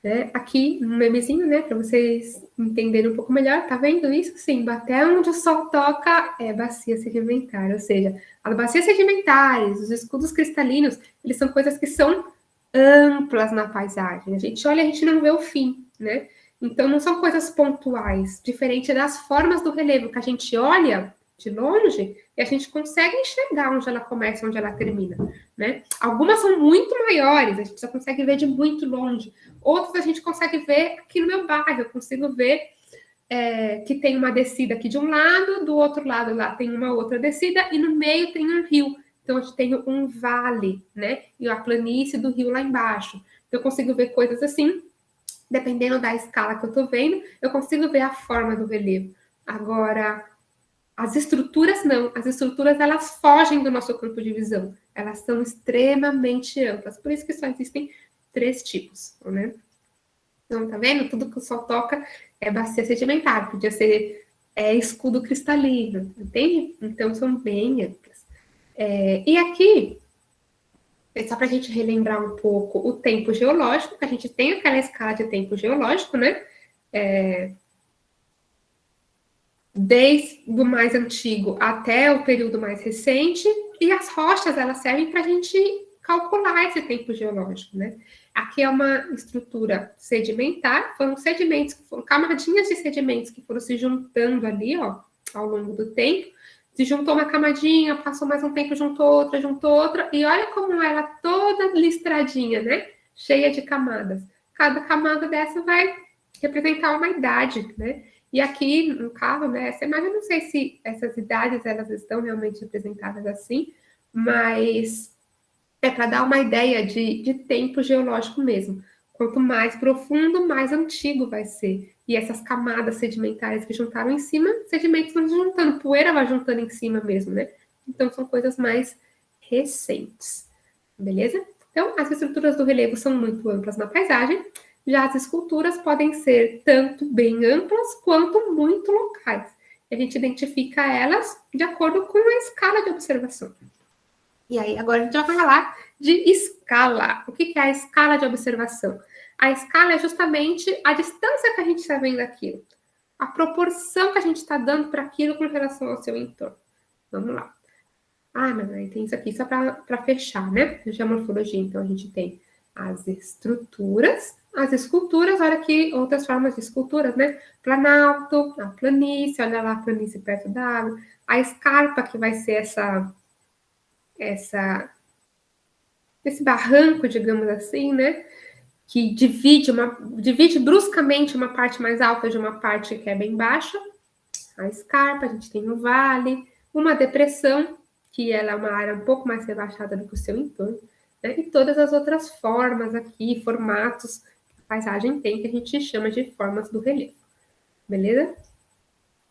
Né? Aqui, um memezinho, né, para vocês entenderem um pouco melhor, tá vendo isso? Sim, até onde o sol toca é bacia sedimentar, ou seja, as bacias sedimentares, os escudos cristalinos, eles são coisas que são amplas na paisagem. A gente olha, a gente não vê o fim, né? Então, não são coisas pontuais, diferente das formas do relevo, que a gente olha de longe e a gente consegue enxergar onde ela começa, onde ela termina, né? Algumas são muito maiores, a gente só consegue ver de muito longe. Outras a gente consegue ver aqui no meu bairro, eu consigo ver que tem uma descida aqui de um lado, do outro lado lá tem uma outra descida e no meio tem um rio. Então, a gente tem um vale, né? E a planície do rio lá embaixo. Então, eu consigo ver coisas assim, dependendo da escala que eu tô vendo, eu consigo ver a forma do relevo. Agora, as estruturas não. As estruturas, elas fogem do nosso campo de visão. Elas são extremamente amplas. Por isso que só existem 3 tipos, né? Então, tá vendo? Tudo que o sol toca é bacia sedimentar. Podia ser escudo cristalino, entende? Então, são bem amplas. E aqui, é só para a gente relembrar um pouco o tempo geológico, que a gente tem aquela escala de tempo geológico, né? Desde o mais antigo até o período mais recente, e as rochas, elas servem para a gente calcular esse tempo geológico, né? Aqui é uma estrutura sedimentar, foram sedimentos, foram camadinhas de sedimentos que foram se juntando ali, ó, ao longo do tempo. Se juntou uma camadinha, passou mais um tempo, juntou outra, e olha como ela toda listradinha, né? Cheia de camadas. Cada camada dessa vai representar uma idade, né? E aqui, no caso, né, essa imagem, eu não sei se essas idades elas estão realmente representadas assim, mas é para dar uma ideia de tempo geológico mesmo. Quanto mais profundo, mais antigo vai ser. E essas camadas sedimentares que juntaram em cima, sedimentos vão juntando, poeira vai juntando em cima mesmo, né? Então são coisas mais recentes. Beleza? Então, as estruturas do relevo são muito amplas na paisagem, já as esculturas podem ser tanto bem amplas quanto muito locais. A gente identifica elas de acordo com a escala de observação. E aí, agora a gente vai falar de escala. O que é a escala de observação? A escala é justamente a distância que a gente está vendo aquilo, a proporção que a gente está dando para aquilo com relação ao seu entorno. Vamos lá. Ah, mas aí tem isso aqui só para fechar, né? Geomorfologia, então a gente tem as estruturas, as esculturas, olha aqui outras formas de esculturas, né? Planalto, a planície, olha lá a planície perto da água, a escarpa, que vai ser esse barranco, digamos assim, né? Que divide bruscamente uma parte mais alta de uma parte que é bem baixa. A escarpa, a gente tem o vale, uma depressão, que ela é uma área um pouco mais rebaixada do que o seu entorno, né? E todas as outras formas aqui, formatos que a paisagem tem, que a gente chama de formas do relevo. Beleza?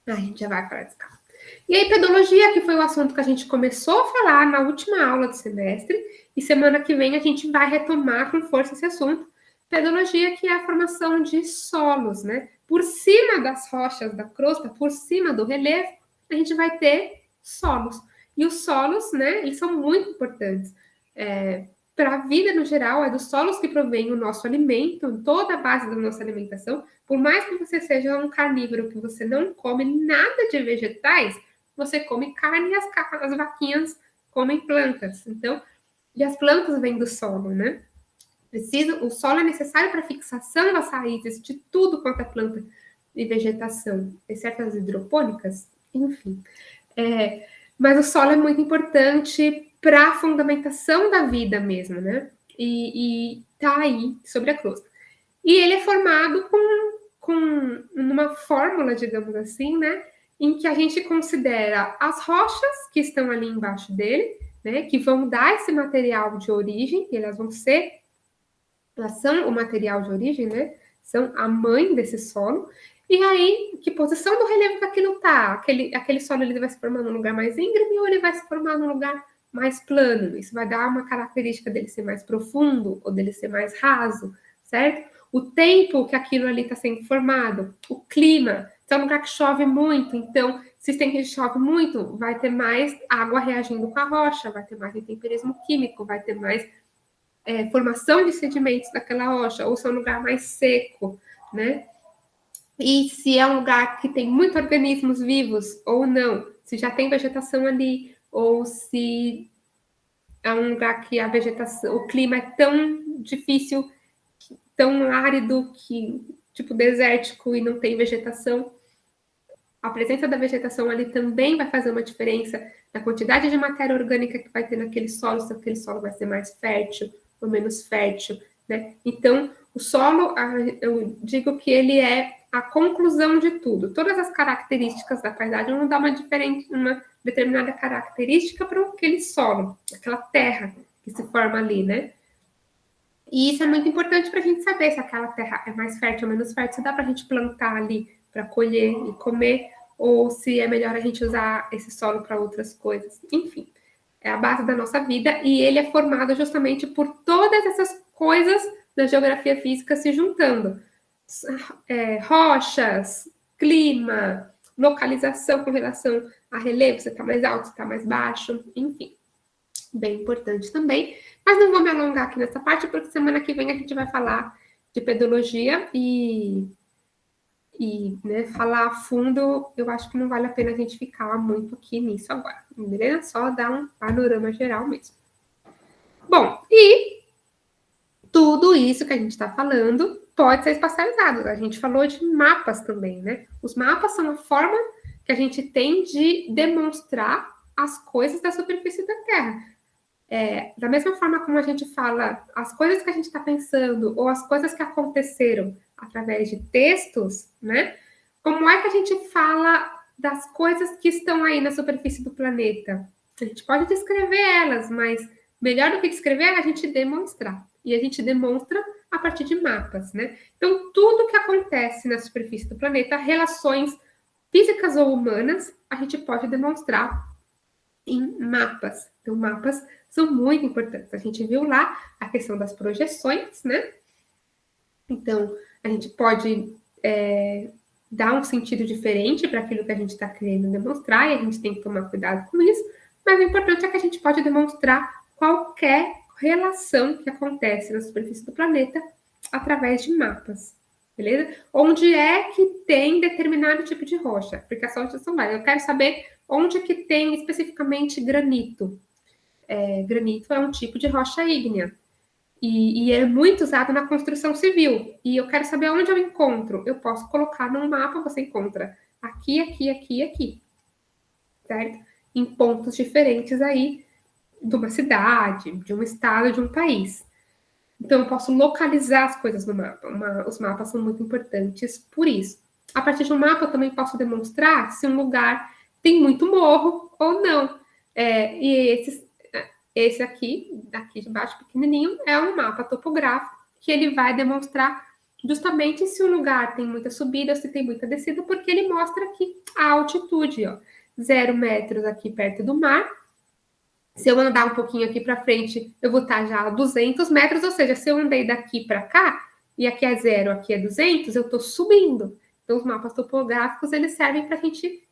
A gente já vai para a escala. E aí, pedologia, que foi o assunto que a gente começou a falar na última aula do semestre, e semana que vem a gente vai retomar com força esse assunto. Pedologia, que é a formação de solos, né? Por cima das rochas da crosta, por cima do relevo, a gente vai ter solos. E os solos, né, eles são muito importantes. Para a vida no geral, é dos solos que provém o nosso alimento, toda a base da nossa alimentação. Por mais que você seja um carnívoro, que você não come nada de vegetais, você come carne e as vaquinhas comem plantas. Então, e as plantas vêm do solo, né? O solo é necessário para a fixação das raízes de tudo quanto é planta e vegetação, exceto as hidropônicas, enfim. Mas o solo é muito importante para a fundamentação da vida mesmo, né? E tá aí sobre a crosta. E ele é formado com uma fórmula, digamos assim, né? Em que a gente considera as rochas que estão ali embaixo dele, né? Que vão dar esse material de origem, e elas são o material de origem, né? São a mãe desse solo. E aí, que posição do relevo que aquilo tá? Aquele solo ele vai se formar num lugar mais íngreme ou ele vai se formar num lugar mais plano? Isso vai dar uma característica dele ser mais profundo ou dele ser mais raso, certo? o tempo que aquilo ali está sendo formado, o clima. Se é um lugar que chove muito, então, se tem que chove muito, vai ter mais água reagindo com a rocha, vai ter mais intemperismo químico, vai ter mais formação de sedimentos naquela rocha, ou se é um lugar mais seco, né? E se é um lugar que tem muitos organismos vivos ou não, se já tem vegetação ali, ou se é um lugar que a vegetação, o clima é tão difícil, tão árido, que tipo desértico e não tem vegetação. A presença da vegetação ali também vai fazer uma diferença na quantidade de matéria orgânica que vai ter naquele solo, se aquele solo vai ser mais fértil ou menos fértil, né? Então, o solo, eu digo que ele é a conclusão de tudo. Todas as características da paisagem vão dar uma determinada característica para aquele solo, aquela terra que se forma ali, né? E isso é muito importante para a gente saber se aquela terra é mais fértil ou menos fértil, se dá para a gente plantar ali para colher e comer, ou se é melhor a gente usar esse solo para outras coisas. Enfim, é a base da nossa vida e ele é formado justamente por todas essas coisas da geografia física se juntando. Rochas, clima, localização com relação a relevo, se está mais alto, se está mais baixo, enfim. Bem importante também. Mas não vou me alongar aqui nessa parte, porque semana que vem a gente vai falar de pedologia e né, falar a fundo, eu acho que não vale a pena a gente ficar muito aqui nisso agora, beleza? Só dar um panorama geral mesmo. Bom, e tudo isso que a gente está falando pode ser espacializado. A gente falou de mapas também, né? Os mapas são a forma que a gente tem de demonstrar as coisas da superfície da Terra. Da mesma forma como a gente fala as coisas que a gente está pensando ou as coisas que aconteceram através de textos, né? Como é que a gente fala das coisas que estão aí na superfície do planeta? A gente pode descrever elas, mas melhor do que descrever é a gente demonstrar. E a gente demonstra a partir de mapas, né? Então, tudo que acontece na superfície do planeta, relações físicas ou humanas, a gente pode demonstrar em mapas. Então, mapas são muito importantes. A gente viu lá a questão das projeções, né? Então, a gente pode dar um sentido diferente para aquilo que a gente está querendo demonstrar, e a gente tem que tomar cuidado com isso, mas o importante é que a gente pode demonstrar qualquer relação que acontece na superfície do planeta através de mapas, beleza? Onde é que tem determinado tipo de rocha? Porque as rochas são várias. Eu quero saber onde que tem especificamente granito. Granito é um tipo de rocha ígnea. E é muito usado na construção civil. E eu quero saber onde eu encontro. Eu posso colocar num mapa, você encontra aqui, aqui, aqui, aqui. Certo? Em pontos diferentes aí de uma cidade, de um estado, de um país. Então, eu posso localizar as coisas no mapa. Os mapas são muito importantes por isso. A partir de um mapa, eu também posso demonstrar se um lugar tem muito morro ou não. E esse aqui de baixo, pequenininho, é um mapa topográfico que ele vai demonstrar justamente se o lugar tem muita subida ou se tem muita descida, porque ele mostra aqui a altitude, ó. 0 metros aqui perto do mar. Se eu andar um pouquinho aqui para frente, eu vou estar já a 200 metros, ou seja, se eu andei daqui para cá, e aqui é 0, aqui é 200, eu estou subindo. Então, os mapas topográficos, eles servem para a gente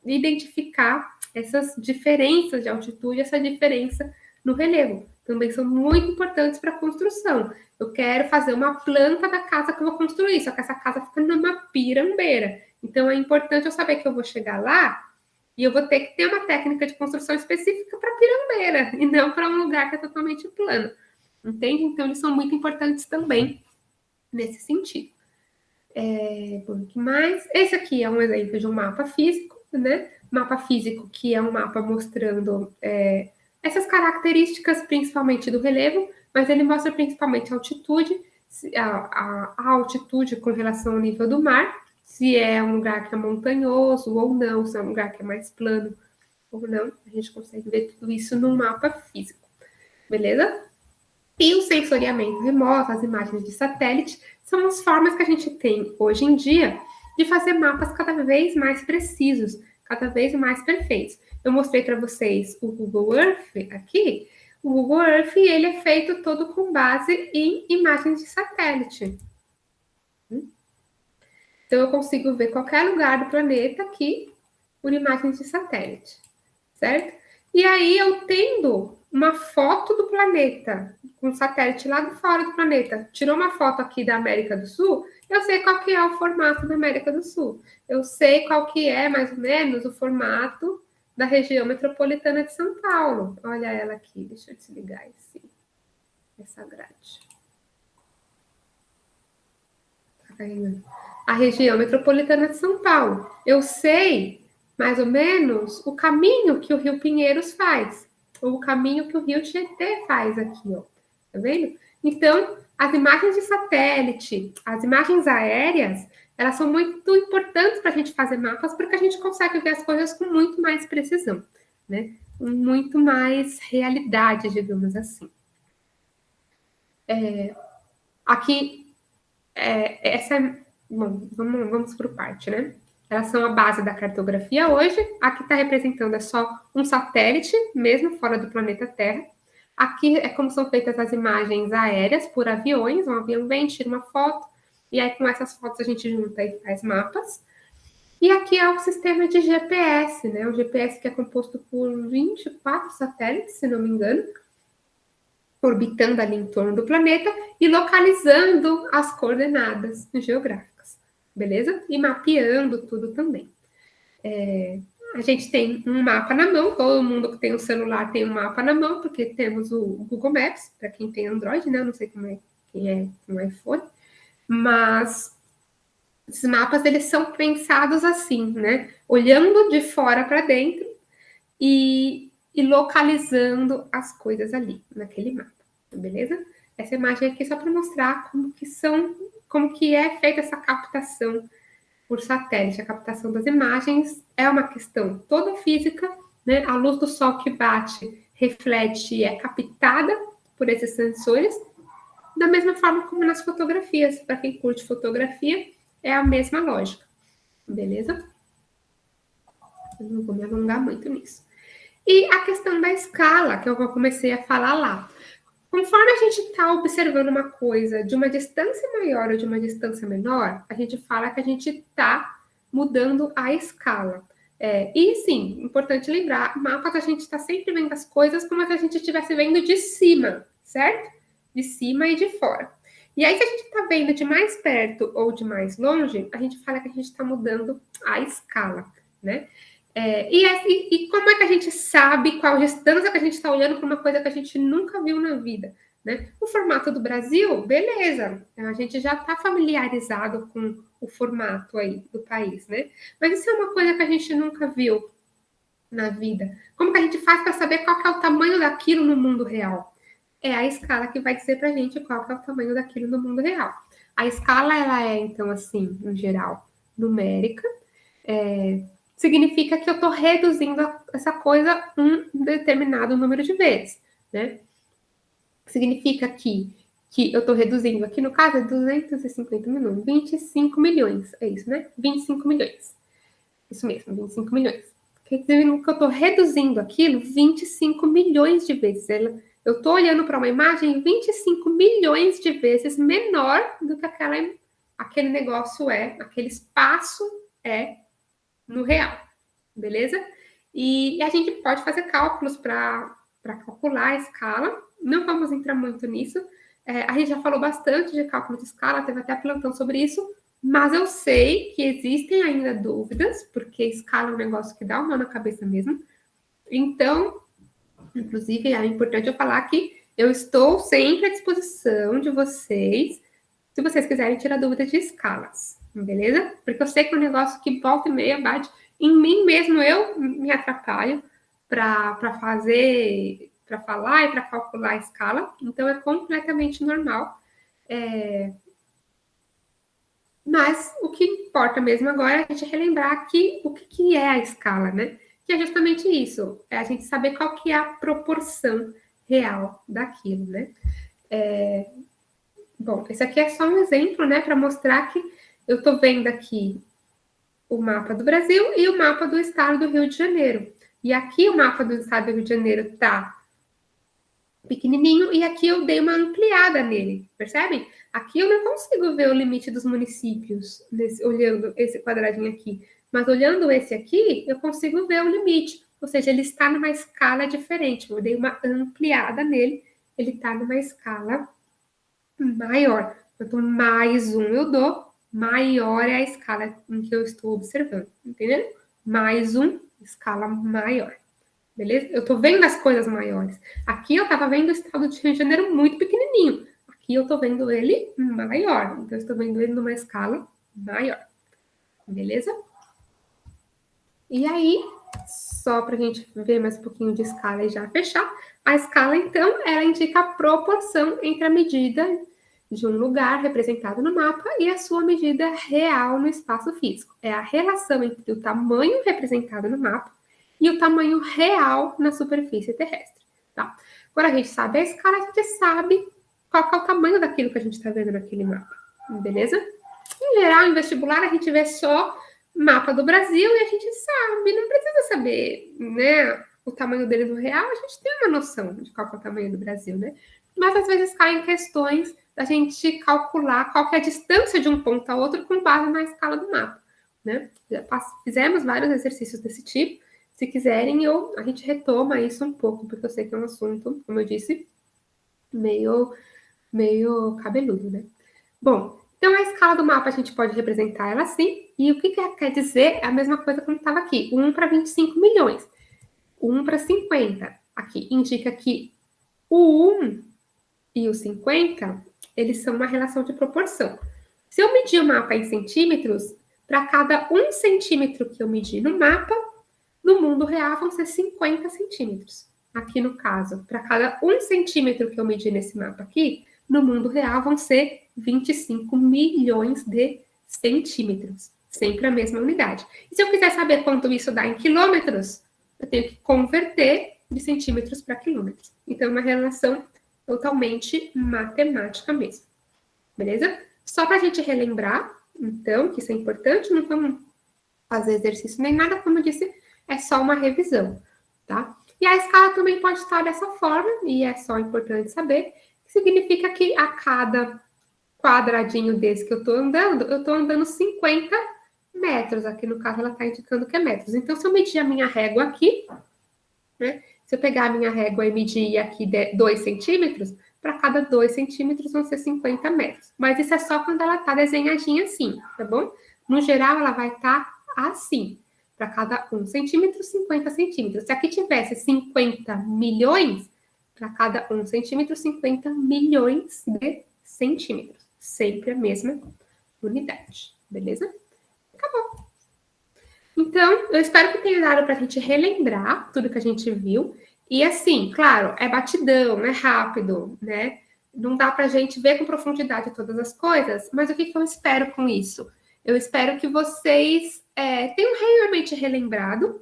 identificar essas diferenças de altitude, essa diferença no relevo. Também são muito importantes para a construção. Eu quero fazer uma planta da casa que eu vou construir, só que essa casa fica numa pirambeira. Então, é importante eu saber que eu vou chegar lá e eu vou ter que ter uma técnica de construção específica para pirambeira e não para um lugar que é totalmente plano. Entende? Então, eles são muito importantes também nesse sentido. O que mais? Esse aqui é um exemplo de um mapa físico, né? Mapa físico que é um mapa mostrando essas características, principalmente do relevo, mas ele mostra principalmente a altitude, a altitude com relação ao nível do mar, se é um lugar que é montanhoso ou não, se é um lugar que é mais plano ou não. A gente consegue ver tudo isso no mapa físico, beleza? E o sensoriamento remoto, as imagens de satélite, são as formas que a gente tem hoje em dia de fazer mapas cada vez mais precisos, cada vez mais perfeitos. Eu mostrei para vocês o Google Earth aqui. o Google Earth, e ele é feito todo com base em imagens de satélite. Então, eu consigo ver qualquer lugar do planeta aqui por imagens de satélite, certo? E aí, eu tendo uma foto do planeta, com um satélite lá de fora do planeta, tirou uma foto aqui da América do Sul, eu sei qual que é o formato da América do Sul. Eu sei qual que é, mais ou menos, o formato da região metropolitana de São Paulo. Olha ela aqui, deixa eu desligar essa grade. Tá carregando. A região metropolitana de São Paulo. Eu sei, mais ou menos, o caminho que o Rio Pinheiros faz, ou o caminho que o Rio Tietê faz aqui, ó. Tá vendo? Então, as imagens de satélite, as imagens aéreas, elas são muito importantes para a gente fazer mapas, porque a gente consegue ver as coisas com muito mais precisão, né? Com muito mais realidade, digamos assim. Aqui, essa é... Bom, vamos por parte, né? Elas são a base da cartografia hoje. Aqui está representando é só um satélite, mesmo fora do planeta Terra. Aqui é como são feitas as imagens aéreas por aviões. Um avião vem, tira uma foto, e aí com essas fotos a gente junta e faz mapas. E aqui é o sistema de GPS, né? O GPS que é composto por 24 satélites, se não me engano, orbitando ali em torno do planeta e localizando as coordenadas geográficas, beleza? E mapeando tudo também. A gente tem um mapa na mão, todo mundo que tem um celular tem um mapa na mão, porque temos o Google Maps, para quem tem Android, né? Eu não sei como é que é no iPhone, mas esses mapas, eles são pensados assim, né? Olhando de fora para dentro e localizando as coisas ali, naquele mapa, beleza? Essa imagem aqui é só para mostrar como que é feita essa captação por satélite. A captação das imagens é uma questão toda física, né? A luz do sol que bate, reflete e é captada por esses sensores, da mesma forma como nas fotografias. Para quem curte fotografia, é a mesma lógica, beleza? Eu não vou me alongar muito nisso. E a questão da escala, que eu comecei a falar lá. Conforme a gente está observando uma coisa de uma distância maior ou de uma distância menor, a gente fala que a gente está mudando a escala. E sim, importante lembrar, mapas a gente está sempre vendo as coisas como se a gente estivesse vendo de cima, certo? De cima e de fora. E aí, se a gente está vendo de mais perto ou de mais longe, a gente fala que a gente está mudando a escala, né? E como é que a gente sabe qual distância que a gente está olhando para uma coisa que a gente nunca viu na vida, né? O formato do Brasil, beleza, a gente já está familiarizado com o formato aí do país, né? Mas isso é uma coisa que a gente nunca viu na vida. Como que a gente faz para saber qual que é o tamanho daquilo no mundo real? É a escala que vai dizer para a gente qual que é o tamanho daquilo no mundo real. A escala, ela é, então, assim, em geral, numérica, significa que eu estou reduzindo essa coisa um determinado número de vezes, né? Significa que eu estou reduzindo, aqui no caso é 250 milhões, 25 milhões, é isso, né? 25 milhões. Isso mesmo, 25 milhões. Quer dizer que eu estou reduzindo aquilo 25 milhões de vezes. Eu estou olhando para uma imagem 25 milhões de vezes menor do que aquele negócio aquele espaço no real, beleza? E a gente pode fazer cálculos para calcular a escala, não vamos entrar muito nisso. A gente já falou bastante de cálculo de escala, teve até plantão sobre isso, mas eu sei que existem ainda dúvidas, porque escala é um negócio que dá uma na cabeça mesmo. Então, inclusive, é importante eu falar que eu estou sempre à disposição de vocês, se vocês quiserem tirar dúvidas de escalas, beleza? Porque eu sei que é um negócio que volta e meia bate em mim mesmo, eu me atrapalho para fazer, para falar e para calcular a escala, então é completamente normal. Mas o que importa mesmo agora é a gente relembrar aqui o que é a escala, né? Que é justamente isso, é a gente saber qual que é a proporção real daquilo, né? Bom, esse aqui é só um exemplo, né, para mostrar que eu estou vendo aqui o mapa do Brasil e o mapa do estado do Rio de Janeiro. E aqui o mapa do estado do Rio de Janeiro está pequenininho, e aqui eu dei uma ampliada nele, percebem? Aqui eu não consigo ver o limite dos municípios, olhando esse quadradinho aqui. Mas olhando esse aqui, eu consigo ver o limite. Ou seja, ele está numa escala diferente. Eu dei uma ampliada nele, ele está numa escala maior. Quanto mais um eu dou, maior é a escala em que eu estou observando. Entendeu? Mais um, escala maior. Beleza? Eu tô vendo as coisas maiores. Aqui eu tava vendo o estado de Rio de Janeiro muito pequenininho. Aqui eu tô vendo ele maior. Então, eu estou vendo ele numa escala maior. Beleza? E aí, só para a gente ver mais um pouquinho de escala e já fechar, a escala, então, ela indica a proporção entre a medida de um lugar representado no mapa e a sua medida real no espaço físico. É a relação entre o tamanho representado no mapa e o tamanho real na superfície terrestre. Tá? Quando a gente sabe a escala, a gente sabe qual é o tamanho daquilo que a gente está vendo naquele mapa. Beleza? Em geral, em vestibular, a gente vê só mapa do Brasil e a gente sabe, não precisa saber, né, o tamanho dele no real, a gente tem uma noção de qual é o tamanho do Brasil, né? Mas às vezes caem questões da gente calcular qual que é a distância de um ponto a outro com base na escala do mapa, né? Já fizemos vários exercícios desse tipo. Se quiserem, a gente retoma isso um pouco, porque eu sei que é um assunto, como eu disse, meio cabeludo, né? Bom, então a escala do mapa a gente pode representar ela assim, e o que quer dizer é a mesma coisa como estava aqui, 1 para 25 milhões, 1 para 50. Aqui indica que o 1 e o 50, eles são uma relação de proporção. Se eu medir o mapa em centímetros, para cada 1 centímetro que eu medir no mapa, no mundo real vão ser 50 centímetros. Aqui no caso, para cada 1 centímetro que eu medir nesse mapa aqui, no mundo real vão ser 25 milhões de centímetros. Sempre a mesma unidade. E se eu quiser saber quanto isso dá em quilômetros, eu tenho que converter de centímetros para quilômetros. Então, é uma relação totalmente matemática mesmo. Beleza? Só para a gente relembrar, então, que isso é importante, não vamos fazer exercício nem nada, como eu disse, é só uma revisão, tá? E a escala também pode estar dessa forma, e é só importante saber, que significa que a cada quadradinho desse que eu tô andando 50 metros. Aqui no caso, ela está indicando que é metros. Então, se eu medir a minha régua aqui, né? Se eu pegar a minha régua e medir aqui 2 centímetros, para cada 2 centímetros vão ser 50 metros. Mas isso é só quando ela está desenhadinha assim, tá bom? No geral, ela vai estar assim. Para cada 1 centímetro, 50 centímetros. Se aqui tivesse 50 milhões, para cada 1 centímetro, 50 milhões de centímetros. Sempre a mesma unidade, beleza? Acabou. Então, eu espero que tenha dado para a gente relembrar tudo que a gente viu. E assim, claro, é batidão, é rápido, né? Não dá para a gente ver com profundidade todas as coisas, mas o que eu espero com isso? Eu espero que vocês tenham realmente relembrado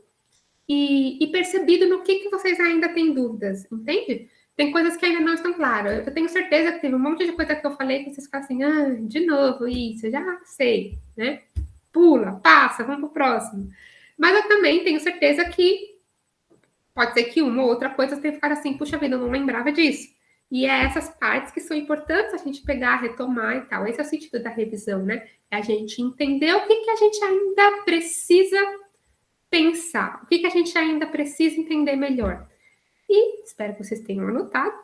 e percebido no que vocês ainda têm dúvidas, entende? Tem coisas que ainda não estão claras. Eu tenho certeza que teve um monte de coisa que eu falei que vocês ficaram assim, de novo isso, eu já sei, né? Pula, passa, vamos pro próximo. Mas eu também tenho certeza que pode ser que uma ou outra coisa você tenha ficado assim, puxa vida, eu não lembrava disso. E é essas partes que são importantes a gente pegar, retomar e tal. Esse é o sentido da revisão, né? É a gente entender o que a gente ainda precisa pensar, o que a gente ainda precisa entender melhor. E espero que vocês tenham anotado.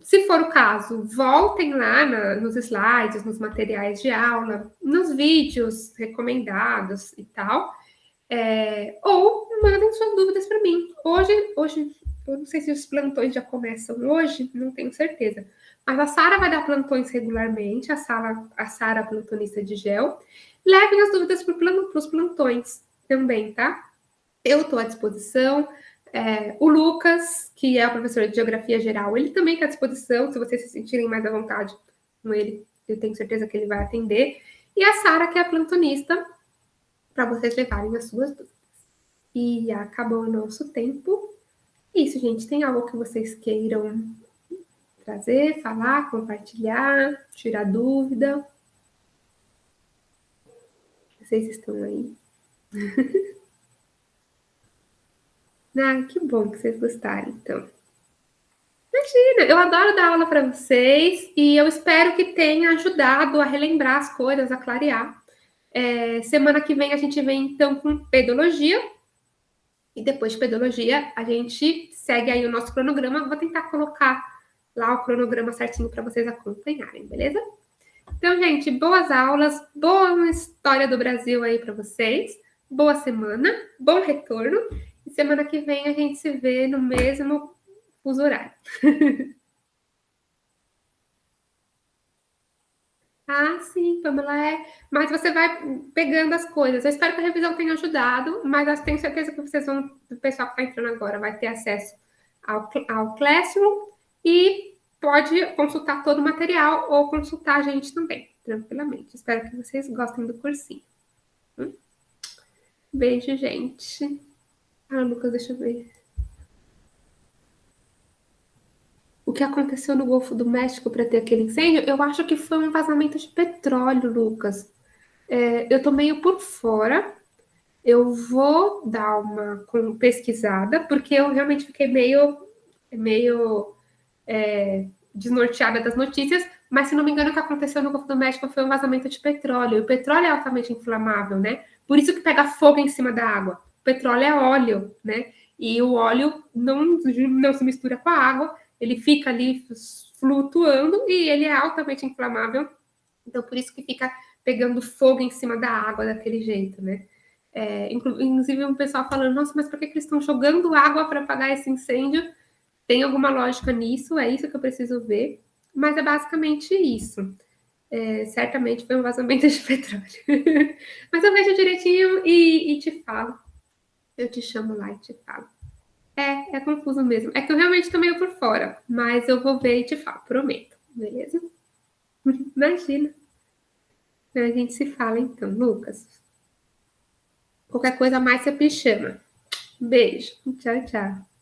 Se for o caso, voltem lá nos slides, nos materiais de aula, nos vídeos recomendados e tal, ou mandem suas dúvidas para mim. Hoje, eu não sei se os plantões já começam hoje, não tenho certeza. Mas a Sara vai dar plantões regularmente, a Sara plantonista de gel. Levem as dúvidas para os plantões também, tá? Eu estou à disposição. O Lucas, que é o professor de Geografia Geral, ele também está à disposição, se vocês se sentirem mais à vontade com ele, eu tenho certeza que ele vai atender. E a Sara, que é a plantonista, para vocês levarem as suas dúvidas. E acabou o nosso tempo. Isso, gente. Tem algo que vocês queiram trazer, falar, compartilhar, tirar dúvida? Vocês estão aí? Que bom que vocês gostaram, então. Imagina, eu adoro dar aula para vocês e eu espero que tenha ajudado a relembrar as coisas, a clarear. Semana que vem a gente vem então com pedologia e depois de pedologia a gente segue aí o nosso cronograma. Vou tentar colocar lá o cronograma certinho para vocês acompanharem, beleza? Então, gente, boas aulas, boa história do Brasil aí para vocês. Boa semana, bom retorno. E semana que vem a gente se vê no mesmo fuso horário. Ah, sim, Pamela, é. Mas você vai pegando as coisas. Eu espero que a revisão tenha ajudado, mas eu tenho certeza que vocês vão, o pessoal que está entrando agora vai ter acesso ao Classroom e pode consultar todo o material ou consultar a gente também, tranquilamente. Espero que vocês gostem do cursinho. Beijo, gente. Ah, Lucas, deixa eu ver. O que aconteceu no Golfo do México para ter aquele incêndio? Eu acho que foi um vazamento de petróleo, Lucas. Eu tô meio por fora. Eu vou dar uma pesquisada, porque eu realmente fiquei meio desnorteada das notícias, mas se não me engano, o que aconteceu no Golfo do México foi um vazamento de petróleo. E o petróleo é altamente inflamável, né? Por isso que pega fogo em cima da água. O petróleo é óleo, né? E o óleo não se mistura com a água, ele fica ali flutuando e ele é altamente inflamável. Então, por isso que fica pegando fogo em cima da água daquele jeito, né? Inclusive, um pessoal falando, nossa, mas por que eles estão jogando água para apagar esse incêndio? Tem alguma lógica nisso? É isso que eu preciso ver. Mas é basicamente isso. Certamente foi um vazamento de petróleo. Mas eu vejo direitinho e te falo. Eu te chamo lá e te falo. É confuso mesmo. É que eu realmente tô meio por fora. Mas eu vou ver e te falo, prometo. Beleza? Imagina. A gente se fala então, Lucas. Qualquer coisa mais você me chama. Beijo. Tchau, tchau.